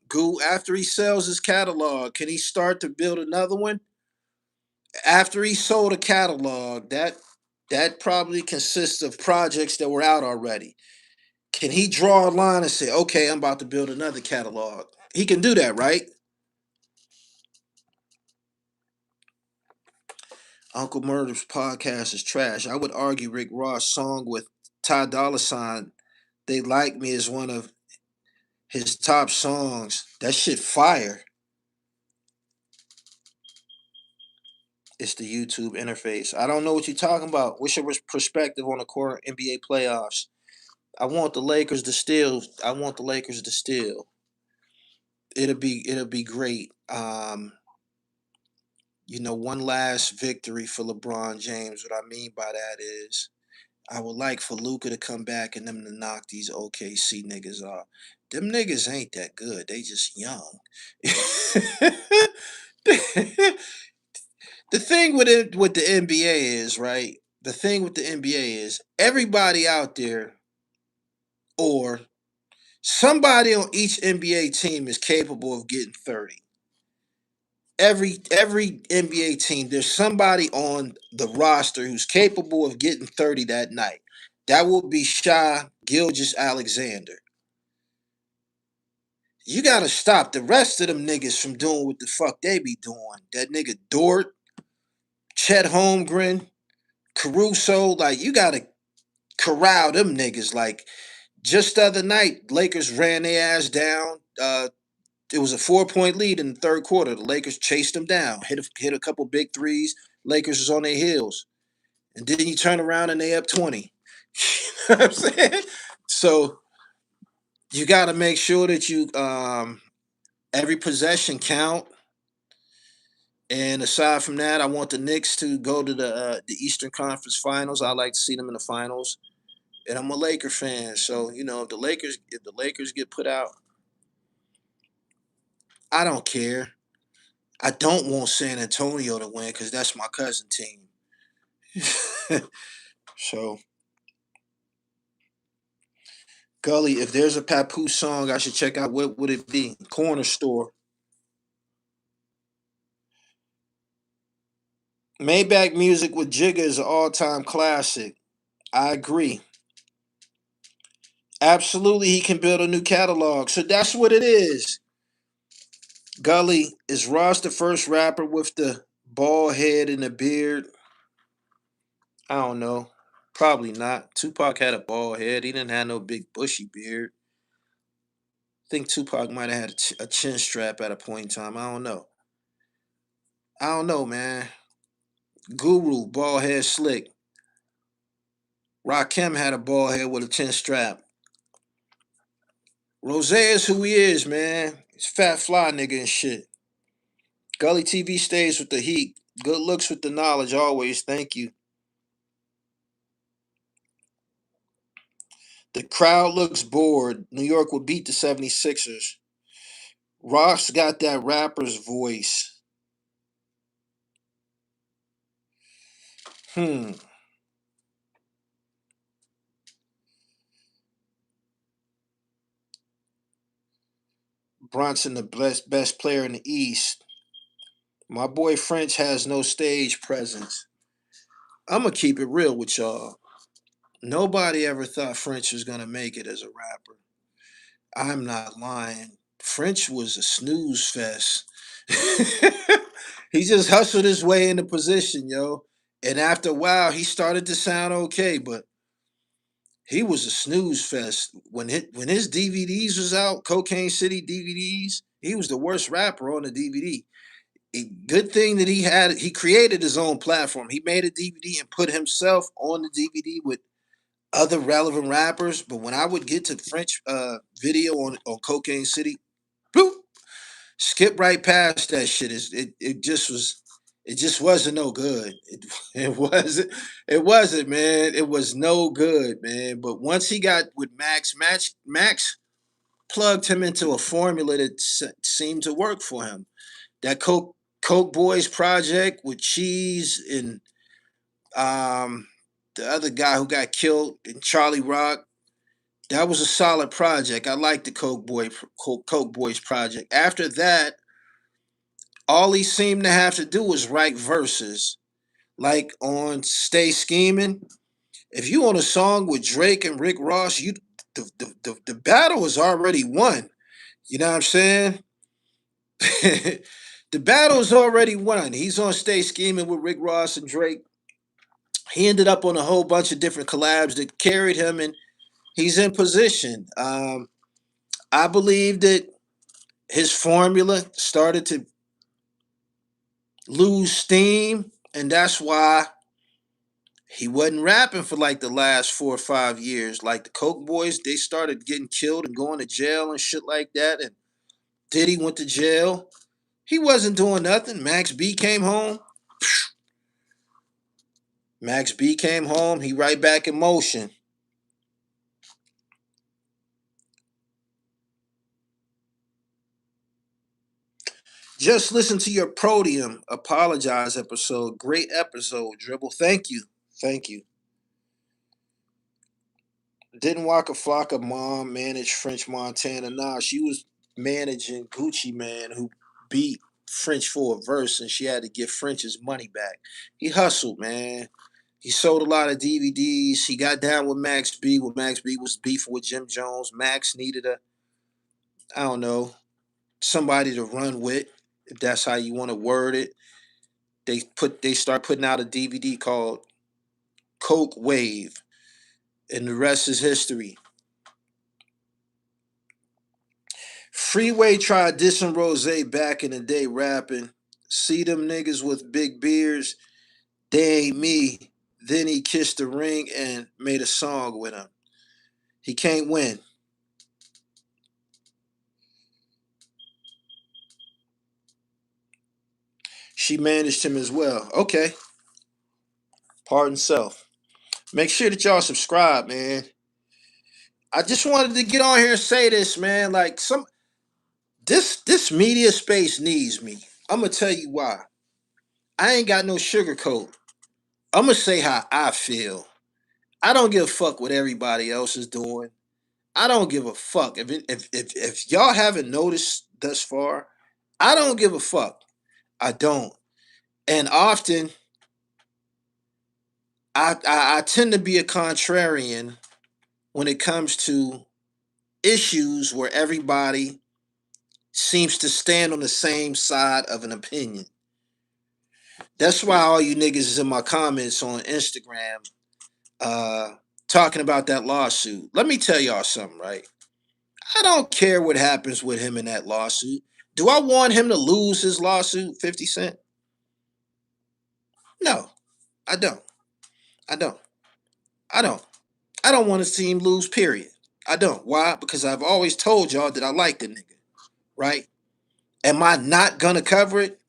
Speaker 1: Goo, after he sells his catalog? Can he start to build another one? After he sold a catalog, that probably consists of projects that were out already. Can he draw a line and say, okay, I'm about to build another catalog? He can do that, right? Uncle Murder's podcast is trash. I would argue Rick Ross' song with Ty Dolla Sign, They Like Me, is one of his top songs. That shit fire. It's the YouTube interface. I don't know what you're talking about. What's your perspective on the core NBA playoffs? I want the Lakers to steal. I want the Lakers to steal. It'll be great. One last victory for LeBron James. What I mean by that is, I would like for Luca to come back and them to knock these OKC niggas off. Them niggas ain't that good. They just young. The thing with the NBA is, right? The thing with the NBA is, everybody out there, or somebody on each NBA team, is capable of getting 30. every NBA team, there's somebody on the roster who's capable of getting 30 that night. That will be Shai Gilgeous-Alexander. You gotta stop the rest of them niggas from doing what the fuck they be doing. That nigga Dort, Chet Holmgren, Caruso, like you gotta corral them niggas. Like just the other night, Lakers ran their ass down. It was a 4-point lead in the third quarter. The Lakers chased them down, hit a couple big threes. Lakers was on their heels, and then you turn around and they up 20. You know what I'm saying? So you got to make sure that you every possession count. And aside from that, I want the Knicks to go to the Eastern Conference Finals. I like to see them in the finals. And I'm a Laker fan, so you know if the Lakers get put out, I don't care. I don't want San Antonio to win because that's my cousin team. So Gully, if there's a Papoose song I should check out, what would it be? Corner Store. Maybach Music with Jigga is an all-time classic. I agree. Absolutely, he can build a new catalog. So that's what it is. Gully, is Ross the first rapper with the bald head and the beard? I don't know. Probably not. Tupac had a bald head. He didn't have no big bushy beard. I think Tupac might have had a chin strap at a point in time. I don't know. I don't know, man. Guru, bald head slick. Rakim had a bald head with a chin strap. Rose is who he is, man. He's fat fly nigga and shit. Gully TV stays with the heat. Good looks with the knowledge always. Thank you. The crowd looks bored. New York will beat the 76ers. Ross got that rapper's voice. Hmm. Bronson, the best player in the East. My boy French has no stage presence. I'm going to keep it real with y'all. Nobody ever thought French was going to make it as a rapper. I'm not lying. French was a snooze fest. He just hustled his way into position, yo. And after a while, he started to sound okay, but he was a snooze fest. When his DVDs was out, Cocaine City DVDs, he was the worst rapper on the DVD. Good thing that he created his own platform. He made a DVD and put himself on the DVD with other relevant rappers. But when I would get to French video on Cocaine City, bloop, skip right past that shit. It just wasn't no good. It wasn't, man. It was no good, man. But once he got with Max plugged him into a formula that seemed to work for him. That Coke Boys project with Cheese and the other guy who got killed in Charlie Rock. That was a solid project. I liked the Coke Boys project. After that, all he seemed to have to do was write verses. Like on Stay Scheming, if you on a song with Drake and Rick Ross, the battle is already won. You know what I'm saying? The battle is already won. He's on Stay Scheming with Rick Ross and Drake. He ended up on a whole bunch of different collabs that carried him, and he's in position. I believe that his formula started to lose steam, and that's why he wasn't rapping for like the last 4 or 5 years. Like the Coke Boys, they started getting killed and going to jail and shit like that. And Diddy went to jail. He wasn't doing nothing. Max B came home. Max B came home. He right back in motion. Just listen to your Podium Apologize episode. Great episode, Dribble. Thank you. Thank you. Didn't Waka Flocka mom manage French Montana? Nah, she was managing Gucci Man, who beat French for a verse, and she had to give French his money back. He hustled, man. He sold a lot of DVDs. He got down with Max B when Max B was beefing with Jim Jones. Max needed I don't know, somebody to run with, if that's how you want to word it. They start putting out a DVD called Coke Wave, and the rest is history. Freeway tried dissing Rose back in the day rapping. See them niggas with big beards, they ain't me. Then he kissed the ring and made a song with him. He can't win. She managed him as well. Okay, pardon self. Make sure that y'all subscribe, man. I just wanted to get on here and say this, man. Like this media space needs me. I'm gonna tell you why. I ain't got no sugarcoat. I'm gonna say how I feel. I don't give a fuck what everybody else is doing. I don't give a fuck if y'all haven't noticed thus far. I don't give a fuck. I don't. And often I tend to be a contrarian when it comes to issues where everybody seems to stand on the same side of an opinion. That's why all you niggas is in my comments on Instagram talking about that lawsuit. Let me tell y'all something, right? I don't care what happens with him in that lawsuit. Do I want him to lose his lawsuit, 50 Cent? No, I don't. I don't. I don't. I don't want to see him lose, period. I don't. Why? Because I've always told y'all that I like the nigga, right? Am I not gonna cover it?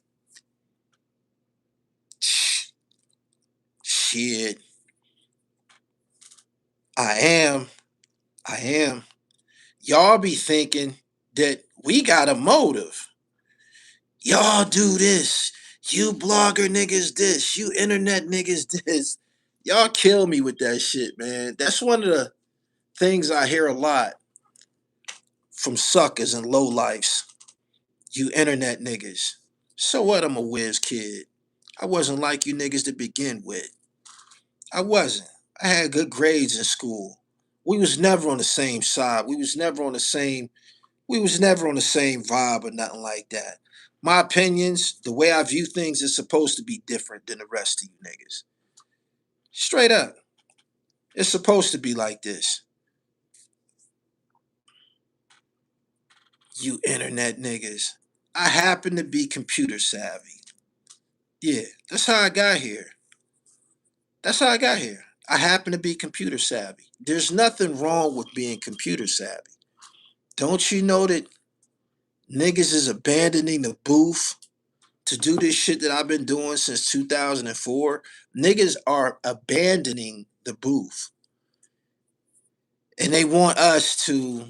Speaker 1: Shit. I am. I am. Y'all be thinking that we got a motive. Y'all do this. You blogger niggas this. You internet niggas this. Y'all kill me with that shit, man. That's one of the things I hear a lot from suckers and lowlifes. You internet niggas. So what? I'm a whiz kid. I wasn't like you niggas to begin with. I wasn't. I had good grades in school. We was never on the same side. We was never on the same vibe or nothing like that. My opinions, the way I view things is supposed to be different than the rest of you niggas. Straight up. It's supposed to be like this. You internet niggas. I happen to be computer savvy. Yeah, that's how I got here. That's how I got here. I happen to be computer savvy. There's nothing wrong with being computer savvy. Don't you know that niggas is abandoning the booth to do this shit that I've been doing since 2004? Niggas are abandoning the booth. And they want us to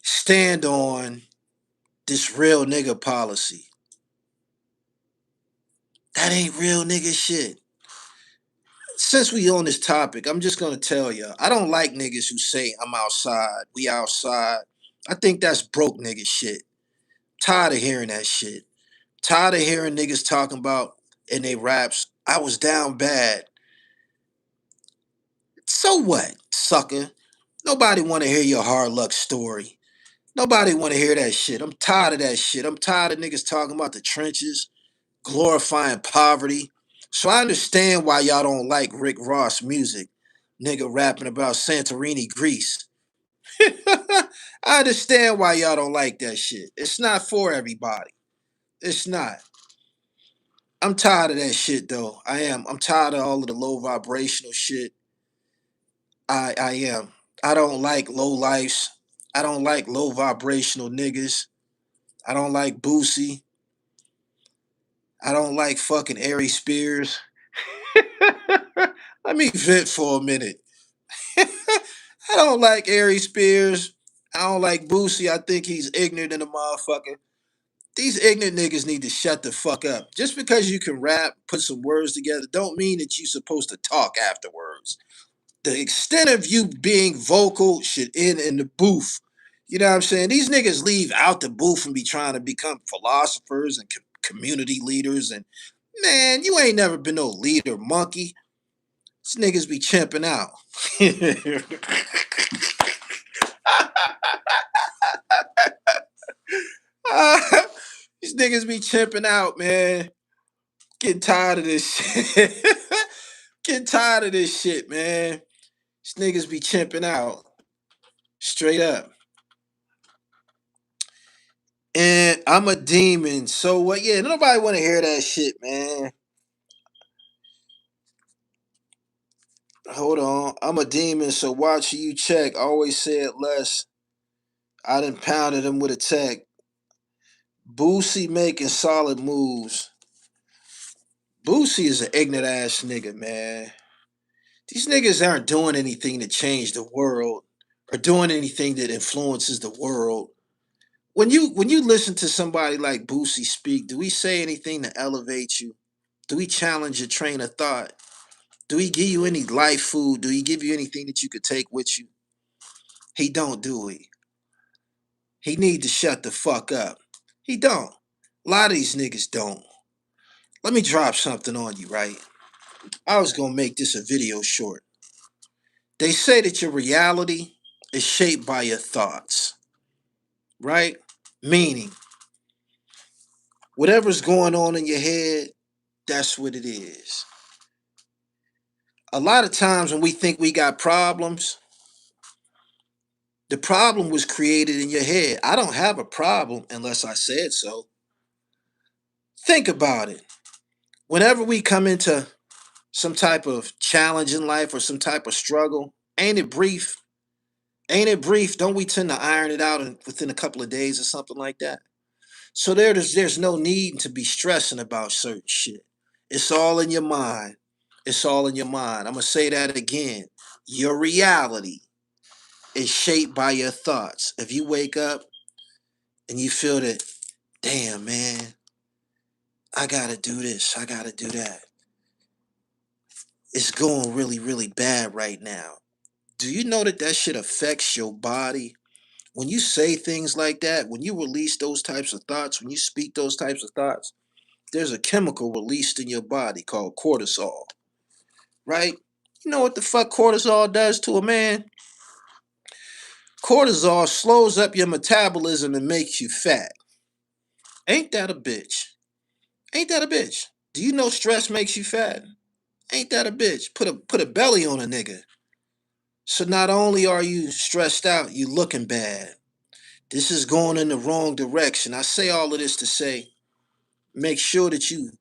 Speaker 1: stand on this real nigga policy. That ain't real nigga shit. Since we on this topic, I'm just gonna tell y'all, I don't like niggas who say I'm outside, we outside. I think that's broke nigga shit. Tired of hearing that shit. Tired of hearing niggas talking about in they raps, I was down bad. So what, sucker? Nobody want to hear your hard luck story. Nobody want to hear that shit. I'm tired of that shit. I'm tired of niggas talking about the trenches, glorifying poverty. So I understand why y'all don't like Rick Ross music. Nigga rapping about Santorini, Greece. I understand why y'all don't like that shit. It's not for everybody. It's not. I'm tired of that shit though. I am. I'm tired of all of the low vibrational shit. I am. I don't like low lives. I don't like low vibrational niggas. I don't like Boosie. I don't like fucking Ari Spears. Let me vent for a minute. I don't like Ari Spears. I don't like Boosie. I think he's ignorant in a motherfucker. These ignorant niggas need to shut the fuck up. Just because you can rap, put some words together, don't mean that you're supposed to talk afterwards. The extent of you being vocal should end in the booth. You know what I'm saying? These niggas leave out the booth and be trying to become philosophers and community leaders. And man, you ain't never been no leader, monkey. These niggas be chimping out. These niggas be chimping out, man. Getting tired of this shit. Getting tired of this shit, man. These niggas be chimping out. Straight up. And I'm a demon. So what? Yeah, nobody want to hear that shit, man. Hold on. I'm a demon, so watch you check. Always said less. I done pounded him with a tech. Boosie making solid moves. Boosie is an ignorant ass nigga, man. These niggas aren't doing anything to change the world or doing anything that influences the world. When you listen to somebody like Boosie speak, do we say anything to elevate you? Do we challenge your train of thought? Do he give you any life food? Do he give you anything that you could take with you? He don't, do he? He need to shut the fuck up. He don't. A lot of these niggas don't. Let me drop something on you, right? I was gonna make this a video short. They say that your reality is shaped by your thoughts, right? Meaning, whatever's going on in your head, that's what it is. A lot of times when we think we got problems, the problem was created in your head. I don't have a problem unless I said so. Think about it. Whenever we come into some type of challenge in life or some type of struggle, ain't it brief? Ain't it brief? Don't we tend to iron it out within a couple of days or something like that? So there's no need to be stressing about certain shit. It's all in your mind. It's all in your mind. I'm gonna say that again. Your reality is shaped by your thoughts. If you wake up and you feel that, damn man, I gotta do this, I gotta do that. It's going really, really bad right now. Do you know that that shit affects your body? When you say things like that, when you release those types of thoughts, when you speak those types of thoughts, there's a chemical released in your body called cortisol, right? You know what the fuck cortisol does to a man? Cortisol slows up your metabolism and makes you fat. Ain't that a bitch? Ain't that a bitch? Do you know stress makes you fat? Ain't that a bitch? Put a belly on a nigga. So not only are you stressed out, you looking bad. This is going in the wrong direction. I say all of this to say, make sure that you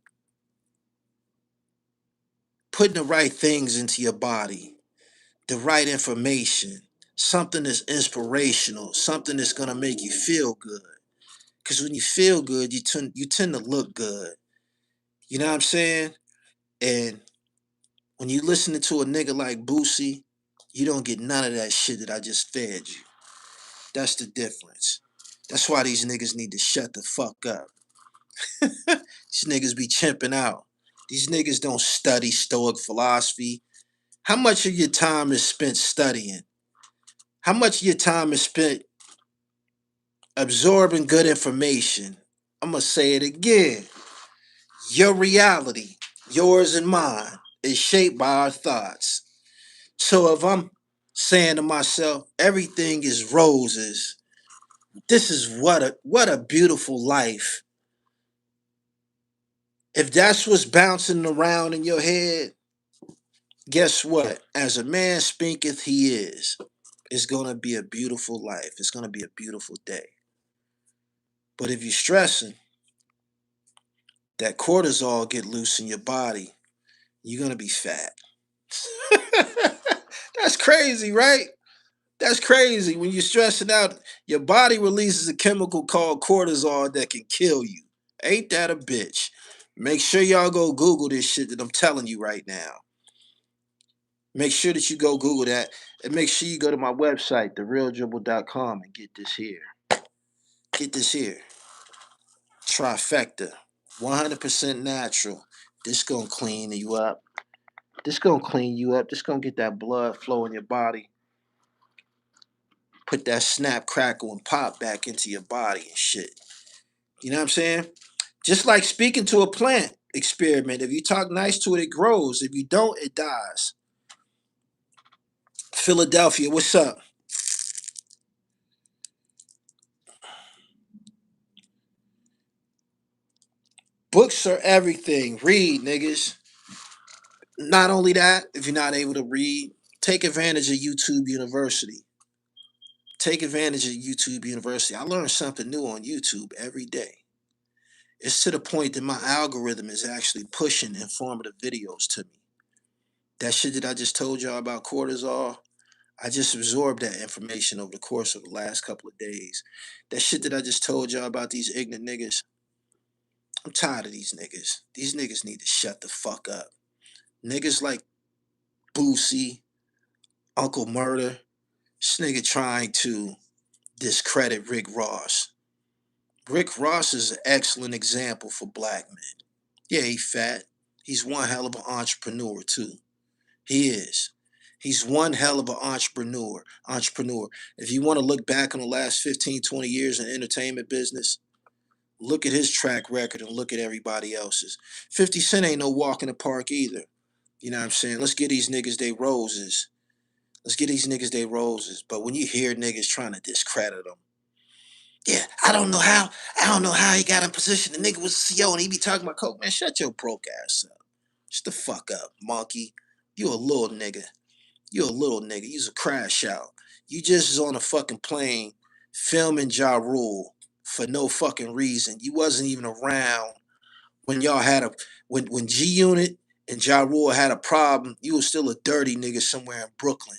Speaker 1: putting the right things into your body, the right information, something that's inspirational, something that's gonna make you feel good. Because when you feel good, you tend to look good. You know what I'm saying? And when you listening to a nigga like Boosie, you don't get none of that shit that I just fed you. That's the difference. That's why these niggas need to shut the fuck up. These niggas be chimping out. These niggas don't study Stoic philosophy. How much of your time is spent studying? How much of your time is spent absorbing good information? I'm going to say it again. Your reality, yours and mine, is shaped by our thoughts. So if I'm saying to myself, everything is roses, this is what a beautiful life. If that's what's bouncing around in your head, guess what? As a man speaketh, he is. It's gonna be a beautiful life. It's gonna be a beautiful day. But if you're stressing, that cortisol get loose in your body, you're gonna be fat. That's crazy, right? That's crazy. When you're stressing out, your body releases a chemical called cortisol that can kill you. Ain't that a bitch? Make sure y'all go Google this shit that I'm telling you right now. Make sure that you go Google that. And make sure you go to my website, therealdribble.com, and get this here. Get this here. TRIFECTA. 100% natural. This gonna clean you up. This gonna clean you up. This gonna get that blood flow in your body. put that snap, crackle, and pop back into your body and shit. You know what I'm saying? Just like speaking to a plant experiment. If you talk nice to it, it grows. If you don't, it dies. Philadelphia, what's up? Books are everything. Read, niggas. Not only that, if you're not able to read, take advantage of YouTube University. Take advantage of YouTube University. I learn something new on YouTube every day. It's to the point that my algorithm is actually pushing informative videos to me. That shit that I just told y'all about cortisol, I just absorbed that information over the course of the last couple of days. That shit that I just told y'all about these ignorant niggas, I'm tired of these niggas. These niggas need to shut the fuck up. Niggas like Boosie, Uncle Murder, this nigga trying to discredit Rick Ross. Rick Ross is an excellent example for black men. Yeah, he fat. He's one hell of an entrepreneur too. He is. He's one hell of an entrepreneur. If you want to look back on the last 15, 20 years in the entertainment business, look at his track record and look at everybody else's. 50 Cent ain't no walk in the park either. You know what I'm saying? Let's get these niggas they roses. Let's get these niggas they roses. But when you hear niggas trying to discredit them, yeah, I don't know how. I don't know how he got in position. The nigga was CEO and he be talking about coke. Man, shut your broke ass up. Shut the fuck up, monkey. You a little nigga. You a little nigga. You's a crash out. You just was on a fucking plane filming Ja Rule for no fucking reason. You wasn't even around when y'all had a when G Unit and Ja Rule had a problem. You was still a dirty nigga somewhere in Brooklyn.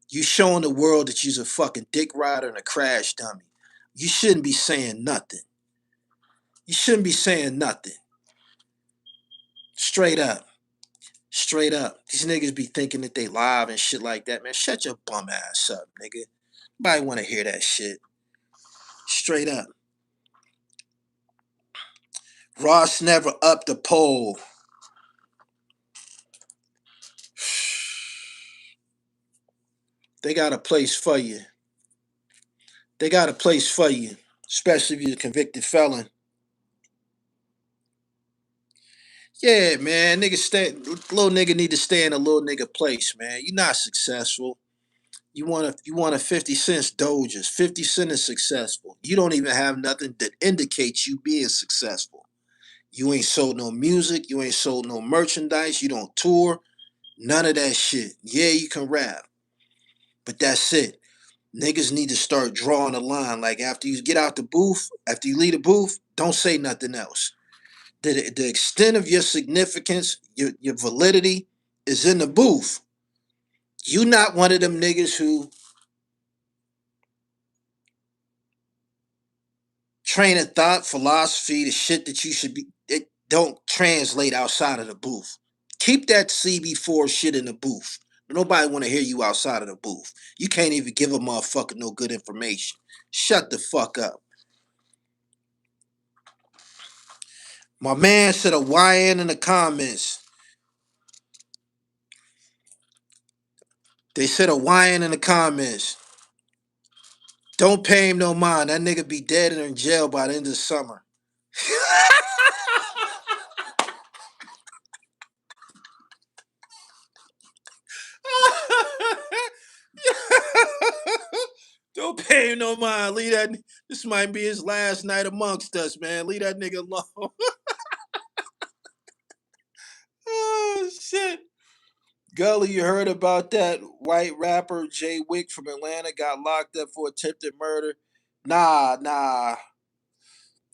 Speaker 1: You showing the world that you's a fucking dick rider and a crash dummy. You shouldn't be saying nothing. You shouldn't be saying nothing. Straight up. Straight up. These niggas be thinking that they live and shit like that, man. Shut your bum ass up, nigga. Nobody want to hear that shit. Straight up. Ross never upped the poll. They got a place for you. They got a place for you. Especially if you're a convicted felon. Yeah, man. Little nigga need to stay in a little nigga place, man. You're not successful. You want a 50 cents Doges. 50 Cent is successful. You don't even have nothing that indicates you being successful. You ain't sold no music. You ain't sold no merchandise. You don't tour. None of that shit. Yeah, you can rap. But that's it. Niggas need to start drawing a line. Like after you get out the booth, after you leave the booth, don't say nothing else. The extent of your significance, your validity is in the booth. You not one of them niggas who train of thought, philosophy, the shit that you should be, it don't translate outside of the booth. Keep that CB4 shit in the booth. Nobody want to hear you outside of the booth. You can't even give a motherfucker no good information. Shut the fuck up. My man said a YN in the comments. They said a YN in the comments. Don't pay him no mind. That nigga be dead and in jail by the end of the summer. Don't pay him no mind. Leave that. This might be his last night amongst us, man. Leave that nigga alone. Oh shit. Gully, you heard about that white rapper Jay Wick from Atlanta got locked up for attempted murder? Nah,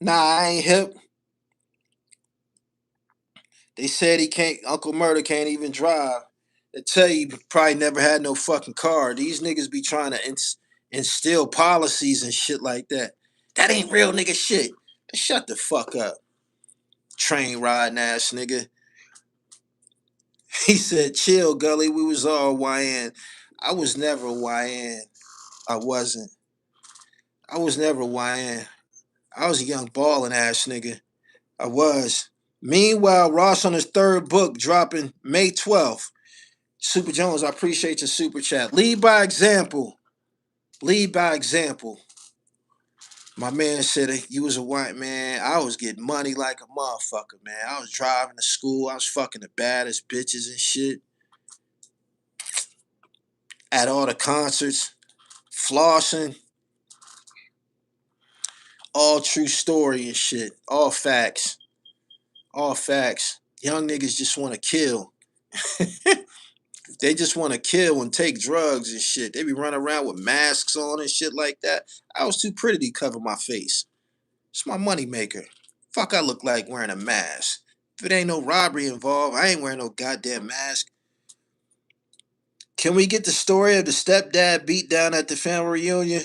Speaker 1: I ain't hip. They said he can't. Uncle Murder can't even drive. They tell you he probably never had no fucking car. These niggas be trying to instill policies and shit like that. That ain't real nigga shit. Shut the fuck up, train riding ass nigga. He said, "Chill, Gully. We was all YN. I was never a YN. I wasn't. I was never a YN. I was a young balling ass nigga. I was." Meanwhile, Ross on his third book dropping May 12th. Super Jones, I appreciate your super chat. Lead by example. Lead by example. My man said you was a white man. I was getting money like a motherfucker, man. I was driving to school. I was fucking the baddest bitches and shit at all the concerts, flossing, all true story and shit. All facts. All facts. Young niggas just want to kill. They just want to kill and take drugs and shit. They be running around with masks on and shit like that. I was too pretty to cover my face. It's my money maker. Fuck I look like wearing a mask. If it ain't no robbery involved, I ain't wearing no goddamn mask. Can we get the story of the stepdad beat down at the family reunion?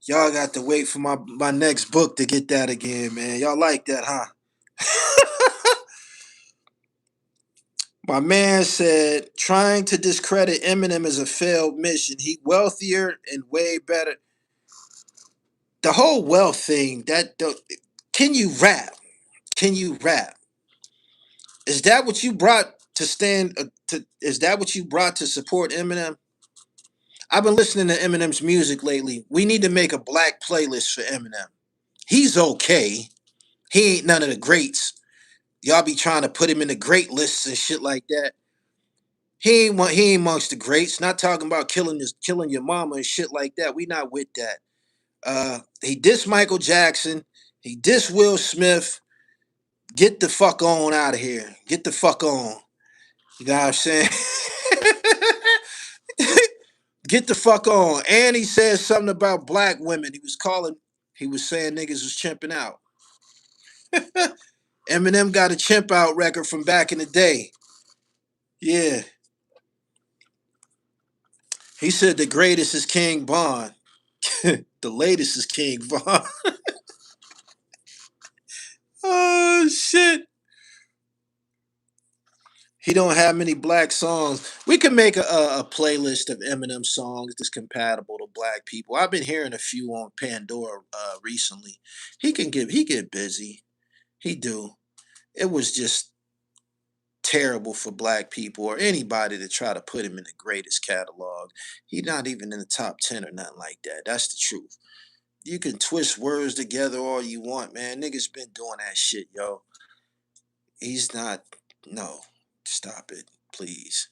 Speaker 1: Y'all got to wait for my next book to get that again, man. Y'all like that, huh? My man said trying to discredit Eminem is a failed mission. He wealthier and way better. The whole wealth thing, can you rap? Can you rap? Is that what you brought to stand to is that what you brought to support Eminem? I've been listening to Eminem's music lately. We need to make a black playlist for Eminem. He's okay. He ain't none of the greats. Y'all be trying to put him in the great lists and shit like that. He ain't amongst the greats. Not talking about killing your mama and shit like that. We not with that. He dissed Michael Jackson. He dissed Will Smith. Get the fuck on out of here. Get the fuck on. You know what I'm saying? Get the fuck on. And he said something about black women. He was saying niggas was chimping out. Eminem got a chimp out record from back in the day. Yeah. He said the greatest is King Von. The latest is King Von. Oh shit. He don't have many black songs. We can make a playlist of Eminem songs that's compatible to black people. I've been hearing a few on Pandora recently. He get busy. He do. It was just terrible for black people or anybody to try to put him in the greatest catalog. He's not even in the top 10 or nothing like that. That's the truth. You can twist words together all you want, man. Niggas been doing that shit, yo. He's not. No. Stop it, please.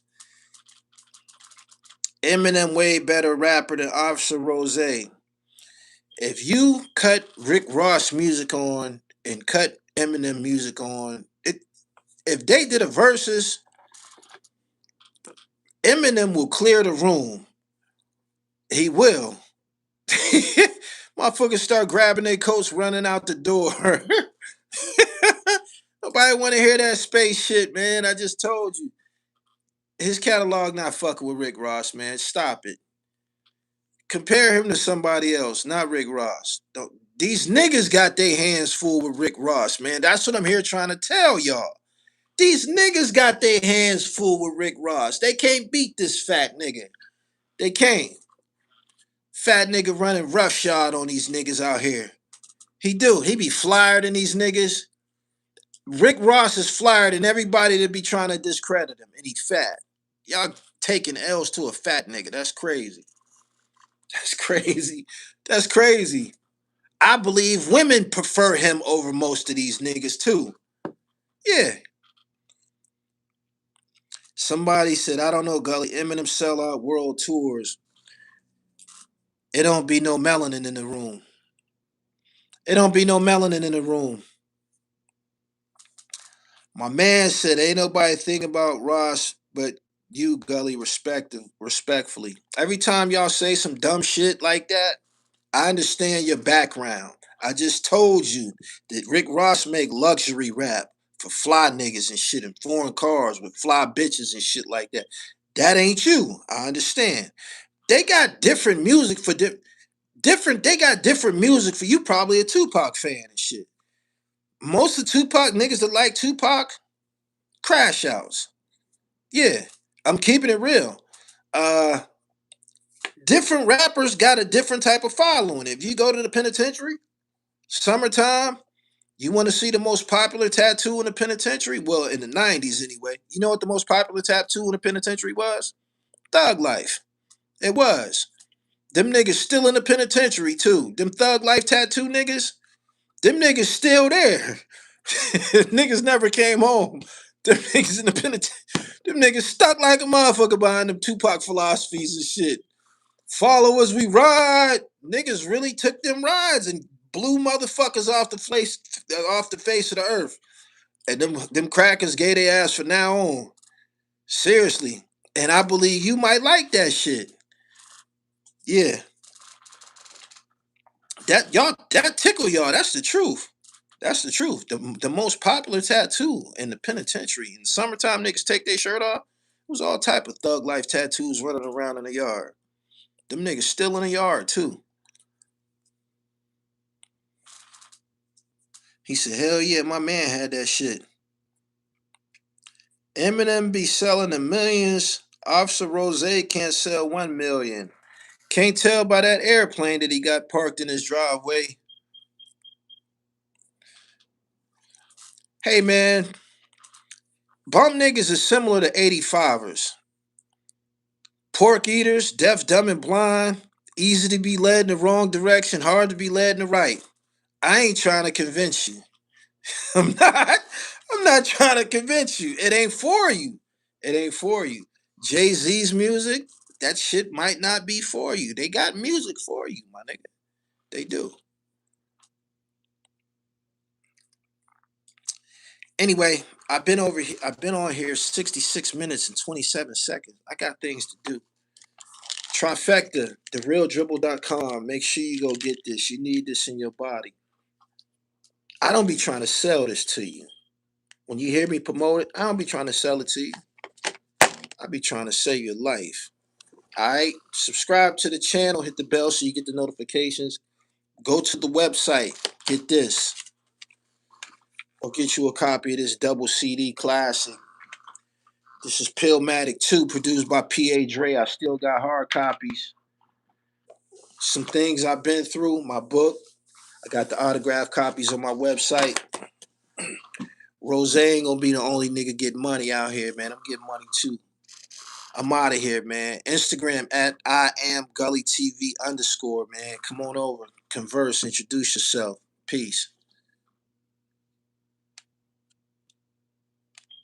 Speaker 1: Eminem way better rapper than Officer Rose. If you cut Rick Ross music on and cut Eminem music on, if they did a versus, Eminem will clear the room. He will. Motherfuckers start grabbing their coats, running out the door. Nobody want to hear that space shit, man. I just told you. His catalog not fucking with Rick Ross, man. Stop it. Compare him to somebody else, not Rick Ross. These niggas got their hands full with Rick Ross, man. That's what I'm here trying to tell y'all. These niggas got their hands full with Rick Ross. They can't beat this fat nigga. They can't. Fat nigga running roughshod on these niggas out here. He do. He be flyer than these niggas. Rick Ross is flyer than everybody that be trying to discredit him, and he's fat. Y'all taking L's to a fat nigga. That's crazy. That's crazy. That's crazy. I believe women prefer him over most of these niggas too. Yeah. Somebody said, I don't know, Gully. Eminem sell out world tours. It don't be no melanin in the room. It don't be no melanin in the room. My man said, ain't nobody think about Ross but you, Gully, respectfully. Every time y'all say some dumb shit like that, I understand your background. I just told you that Rick Ross make luxury rap for fly niggas and shit in foreign cars with fly bitches and shit like that. That ain't you. I understand. They got different music for different. They got different music for you. Probably a Tupac fan and shit. Most of Tupac niggas that like Tupac, crash outs. Yeah, I'm keeping it real. Uh, Different rappers got a different type of following. If you go to the penitentiary, summertime, you want to see the most popular tattoo in the penitentiary? Well, in the 90s anyway. You know what the most popular tattoo in the penitentiary was? Thug Life. It was. Them niggas still in the penitentiary too. Them Thug Life tattoo niggas, them niggas still there. Niggas never came home. Them niggas in the penitentiary. Them niggas stuck like a motherfucker behind them Tupac philosophies and shit. Follow as we ride. Niggas really took them rides and blew motherfuckers off the face of the earth. And them crackers gave their ass from now on. Seriously. And I believe you might like that shit. Yeah. That tickle y'all. That's the truth. That's the truth. The most popular tattoo in the penitentiary. In the summertime, niggas take their shirt off. It was all type of thug life tattoos running around in the yard. Them niggas still in the yard too. He said, hell yeah, my man had that shit. Eminem be selling in millions. Officer Rose can't sell 1 million. Can't tell by that airplane that he got parked in his driveway. Hey man, bum niggas is similar to 85ers. Pork eaters, deaf, dumb, and blind. Easy to be led in the wrong direction, hard to be led in the right. I ain't trying to convince you. I'm not. I'm not trying to convince you. It ain't for you. It ain't for you. Jay-Z's music, that shit might not be for you. They got music for you, my nigga. They do. Anyway, I've been on here 66 minutes and 27 seconds. I got things to do. TRIFECTA, therealdribble.com. Make sure you go get this. You need this in your body. I don't be trying to sell this to you. When you hear me promote it, I don't be trying to sell it to you. I be trying to save your life. Alright? Subscribe to the channel, hit the bell so you get the notifications. Go to the website, get this. Or get you a copy of this double CD classic. This is PILLMATIC 2, produced by P.A. Dre. I still got hard copies. Some things I've been through, my book. I got the autographed copies on my website. Rose ain't gonna be the only nigga getting money out here, man. I'm getting money too. I'm out of here, man. Instagram at I am gullytv_, man. Come on over, converse, introduce yourself. Peace.